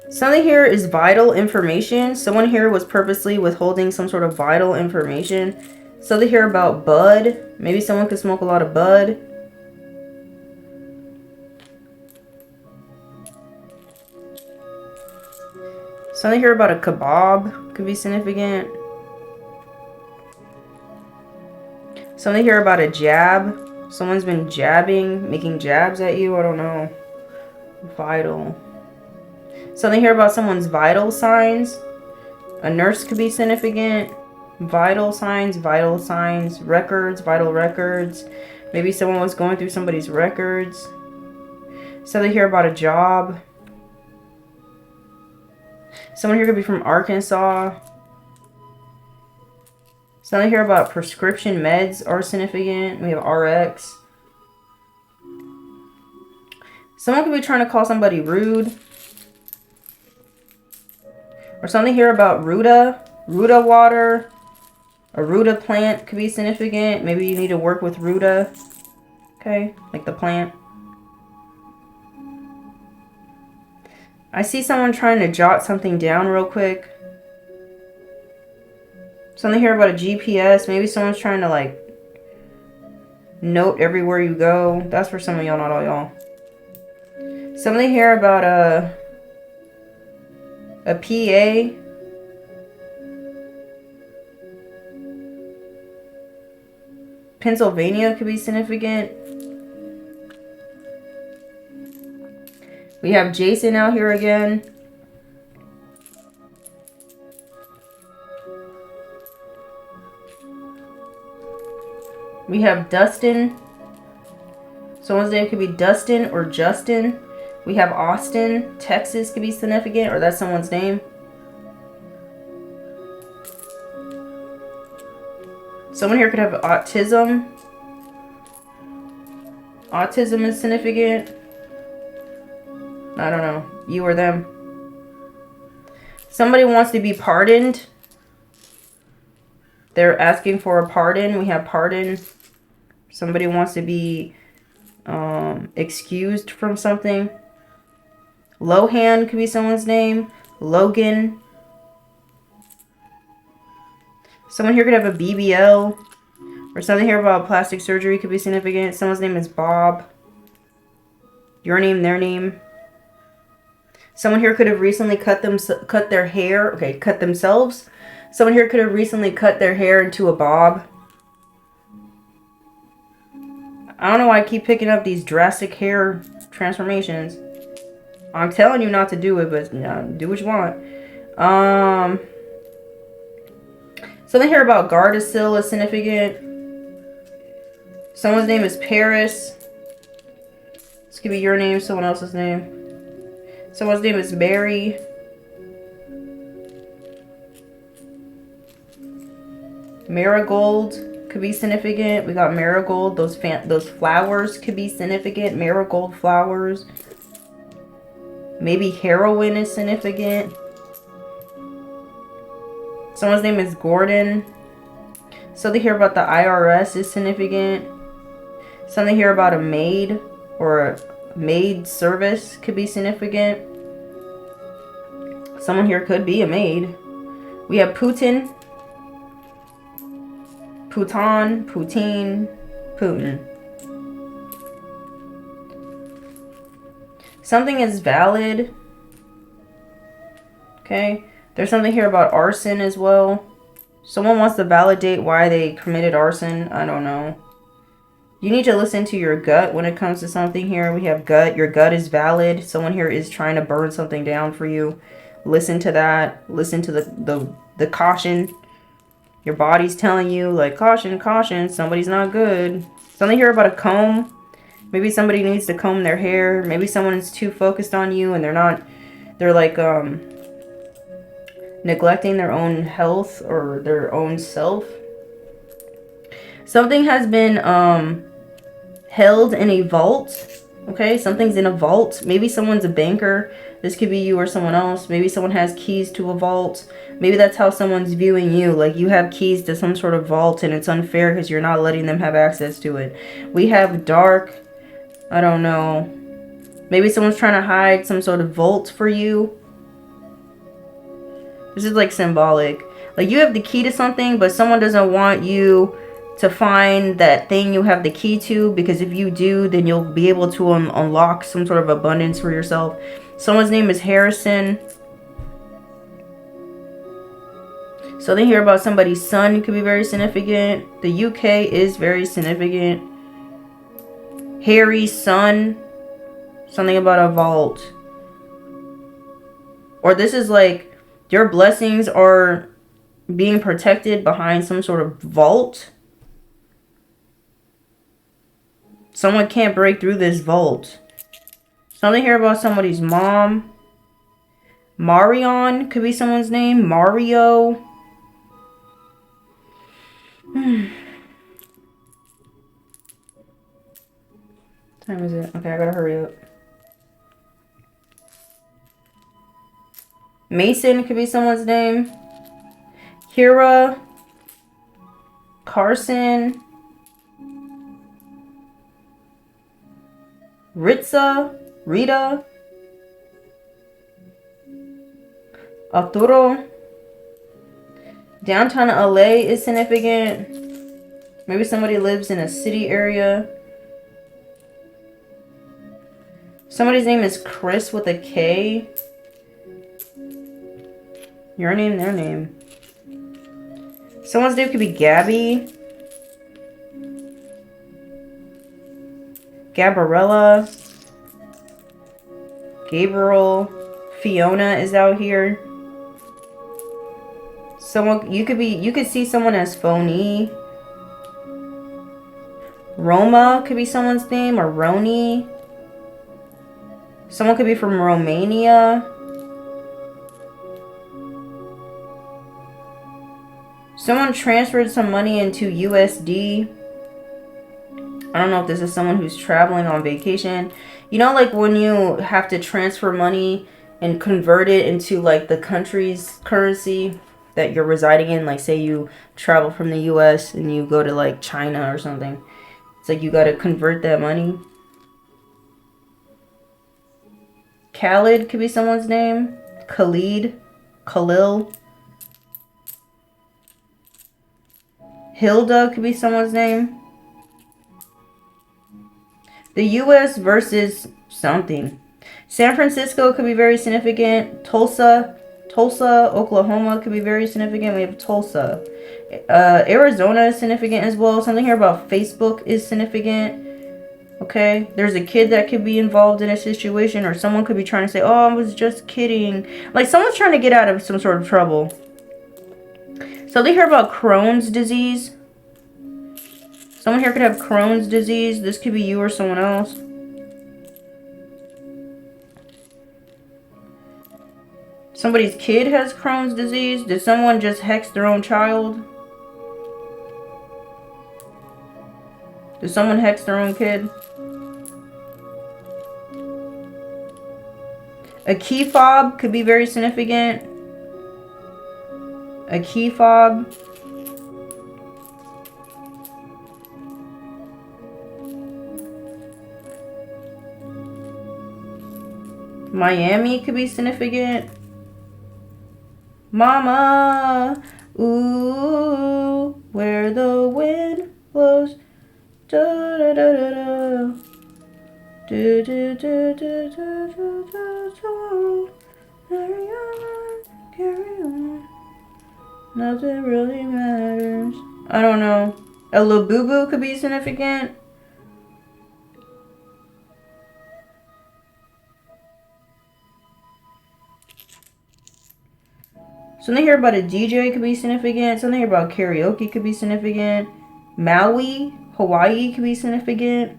Speaker 1: Something here is vital information. Someone here was purposely withholding some sort of vital information. Something here about bud. Maybe someone could smoke a lot of bud. Something here about a kebab could be significant. Something here about a jab. Someone's been jabbing, making jabs at you. I don't know. Vital. Something here about someone's vital signs. A nurse could be significant. Vital signs, records, vital records. Maybe someone was going through somebody's records. Something here about a job. Someone here could be from Arkansas. Something here about prescription meds are significant. We have RX. Someone could be trying to call somebody rude. Or something here about Ruta water. A Ruta plant could be significant. Maybe you need to work with Ruta. Okay, like the plant. I see someone trying to jot something down real quick. Something here about a GPS. Maybe someone's trying to like note everywhere you go. That's for some of y'all, not all y'all. Something here about a PA. Pennsylvania could be significant. We have Jason out here again. We have Dustin. Someone's name could be Dustin or Justin. We have Austin, Texas could be significant, or that's someone's name. Someone here could have autism. Autism is significant. I don't know. You or them. Somebody wants to be pardoned. They're asking for a pardon. We have pardon. Somebody wants to be excused from something. Lohan could be someone's name. Logan. Someone here could have a BBL. Or something here about plastic surgery could be significant. Someone's name is Bob. Your name, their name. Someone here could have recently cut their hair. Okay, cut themselves. Someone here could have recently cut their hair into a bob. I don't know why I keep picking up these drastic hair transformations. I'm telling you not to do it, but do what you want. Something here about Gardasil is significant. Someone's name is Paris. This could be your name, someone else's name. Someone's name is Mary. Marigold could be significant. We got marigold. Those flowers could be significant. Marigold flowers. Maybe heroin is significant. Someone's name is Gordon. Something here about the IRS is significant. Something here about a maid or a maid service could be significant. Someone here could be a maid. We have Putin. Putin. Putin. Something is valid. Okay. There's something here about arson as well. Someone wants to validate why they committed arson. I don't know. You need to listen to your gut when it comes to something here. We have gut. Your gut is valid. Someone here is trying to burn something down for you. Listen to that. Listen to the caution. Your body's telling you, like, caution, caution. Somebody's not good. Something here about a comb. Maybe somebody needs to comb their hair. Maybe someone is too focused on you and they're like, neglecting their own health or their own self. Something has been held in a vault. Okay, something's in a vault. Maybe someone's a banker. This could be you or someone else. Maybe someone has keys to a vault. Maybe that's how someone's viewing you. Like you have keys to some sort of vault and it's unfair because you're not letting them have access to it. We have dark. I don't know. Maybe someone's trying to hide some sort of vault for you. This is like symbolic. Like you have the key to something, but someone doesn't want you to find that thing you have the key to, because if you do, then you'll be able to unlock some sort of abundance for yourself. Someone's name is Harrison. Something here about somebody's son could be very significant. The UK is very significant. Harry's son. Something about a vault. Or this is like your blessings are being protected behind some sort of vault. Someone can't break through this vault. Something here about somebody's mom. Marion could be someone's name. Mario. Time is it? Okay, I gotta hurry up. Mason could be someone's name. Kira. Carson. Rita. Arturo. Downtown LA is significant. Maybe somebody lives in a city area. Somebody's name is Chris with a K. Your name, their name. Someone's name could be Gabby. Gabriella. Gabriel. Fiona is out here. Someone you could see someone as phony. Roma could be someone's name, or Roni. Someone could be from Romania. Someone transferred some money into USD. I don't know if this is someone who's traveling on vacation. You know, like when you have to transfer money and convert it into like the country's currency that you're residing in. Like say you travel from the US and you go to like China or something. It's like you got to convert that money. Khalid could be someone's name. Khalid. Khalil. Hilda could be someone's name. The US versus something. San Francisco could be very significant. Tulsa, Oklahoma could be very significant. We have Tulsa. Arizona is significant as well. Something here about Facebook is significant. Okay, there's a kid that could be involved in a situation, or someone could be trying to say, oh, I was just kidding. Like someone's trying to get out of some sort of trouble. So they hear about Crohn's disease. Someone here could have Crohn's disease. This could be you or someone else. Somebody's kid has Crohn's disease. Did someone just hex their own child? Did someone hex their own kid? A key fob could be very significant. A key fob. Miami could be significant. Mama, ooh, where the wind blows. Da da da da da. Do do do do do do do. Carry on, carry on. Nothing really matters. I don't know. A Labubu could be significant. Something here about a DJ could be significant. Something here about karaoke could be significant. Maui, Hawaii could be significant.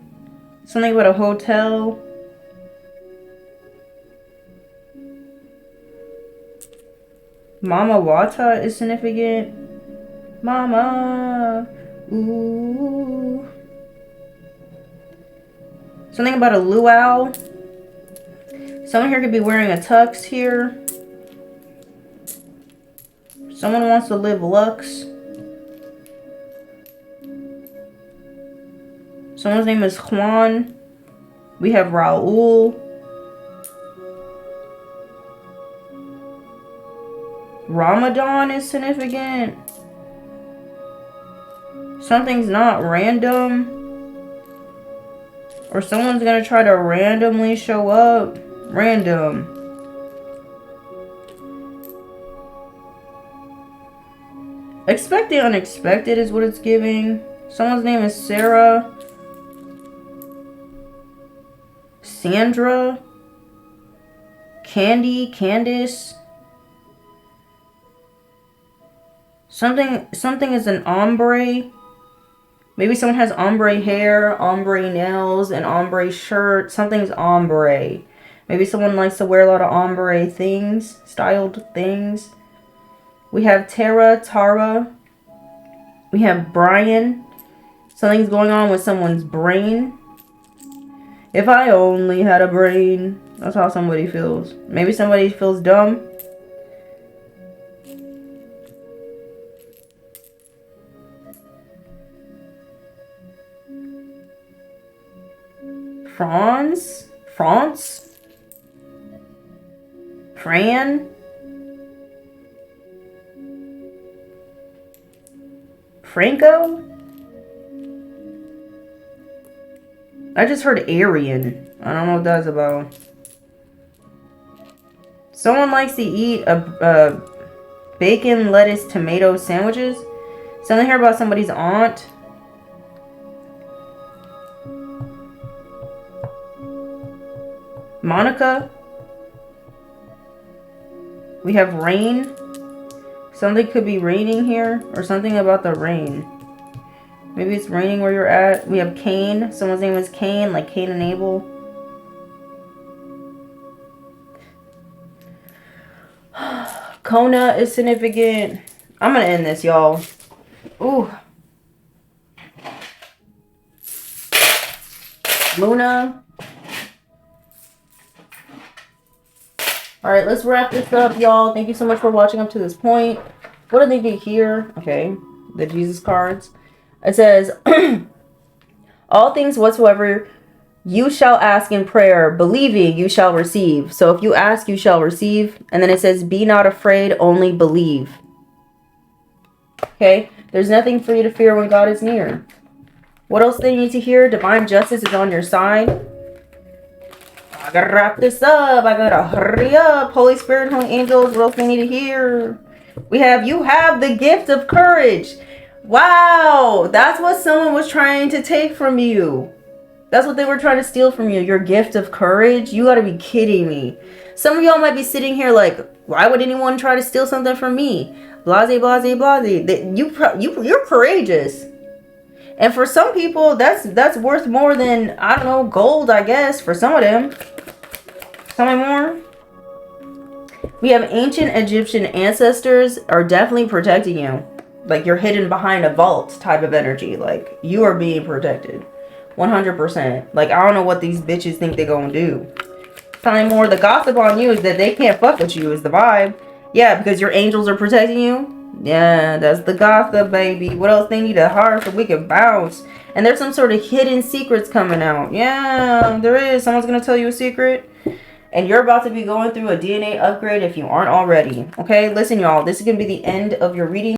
Speaker 1: Something about a hotel. Mama Wata is significant. Mama, ooh. Something about a luau. Someone here could be wearing a tux here. Someone wants to live luxe. Someone's name is Juan. We have Raul. Ramadan is significant. Something's not random. Or someone's gonna try to randomly show up. Random. Expect the unexpected is what it's giving. Someone's name is Sarah. Sandra. Candy. Candice. Something is an ombre. Maybe someone has ombre hair, ombre nails, an ombre shirt. Something's ombre. Maybe someone likes to wear a lot of ombre things, styled things. We have Tara. We have Brian. Something's going on with someone's brain. If I only had a brain. That's how somebody feels. Maybe somebody feels dumb. France? Fran? Franco? I just heard Aryan. I don't know what that's about. Someone likes to eat a bacon, lettuce, tomato sandwiches. Something here about somebody's aunt. Monica. We have rain. Something could be raining here. Or something about the rain. Maybe it's raining where you're at. We have Cain. Someone's name is Cain. Like Cain and Abel. Kona is significant. I'm going to end this, y'all. Ooh. Luna. Alright, let's wrap this up, y'all. Thank you so much for watching up to this point. What do they do here? Okay, the Jesus cards. It says, all things whatsoever you shall ask in prayer, believing you shall receive. So if you ask, you shall receive. And then it says, be not afraid, only believe. Okay, there's nothing for you to fear when God is near. What else do they need to hear? Divine justice is on your side. I gotta wrap this up. I gotta hurry up. Holy Spirit, Holy Angels, what else we need to hear? We have, you have the gift of courage. Wow, that's what someone was trying to take from you. That's what they were trying to steal from you. Your gift of courage. You gotta be kidding me. Some of y'all might be sitting here like, why would anyone try to steal something from me? Blase, blase, blase. You're courageous. And for some people, that's worth more than, I don't know, gold, I guess, for some of them. Tell me more. We have ancient Egyptian ancestors are definitely protecting you. Like you're hidden behind a vault type of energy. Like you are being protected. 100%. Like I don't know what these bitches think they're gonna do. Tell me more. The gossip on you is that they can't fuck with you is the vibe. Yeah, because your angels are protecting you. Yeah, that's the gossip, baby. What else they need a heart so we can bounce? And there's some sort of hidden secrets coming out. Yeah, there is. Someone's gonna tell you a secret. And you're about to be going through a DNA upgrade if you aren't already. Okay, listen, y'all. This is gonna be the end of your reading.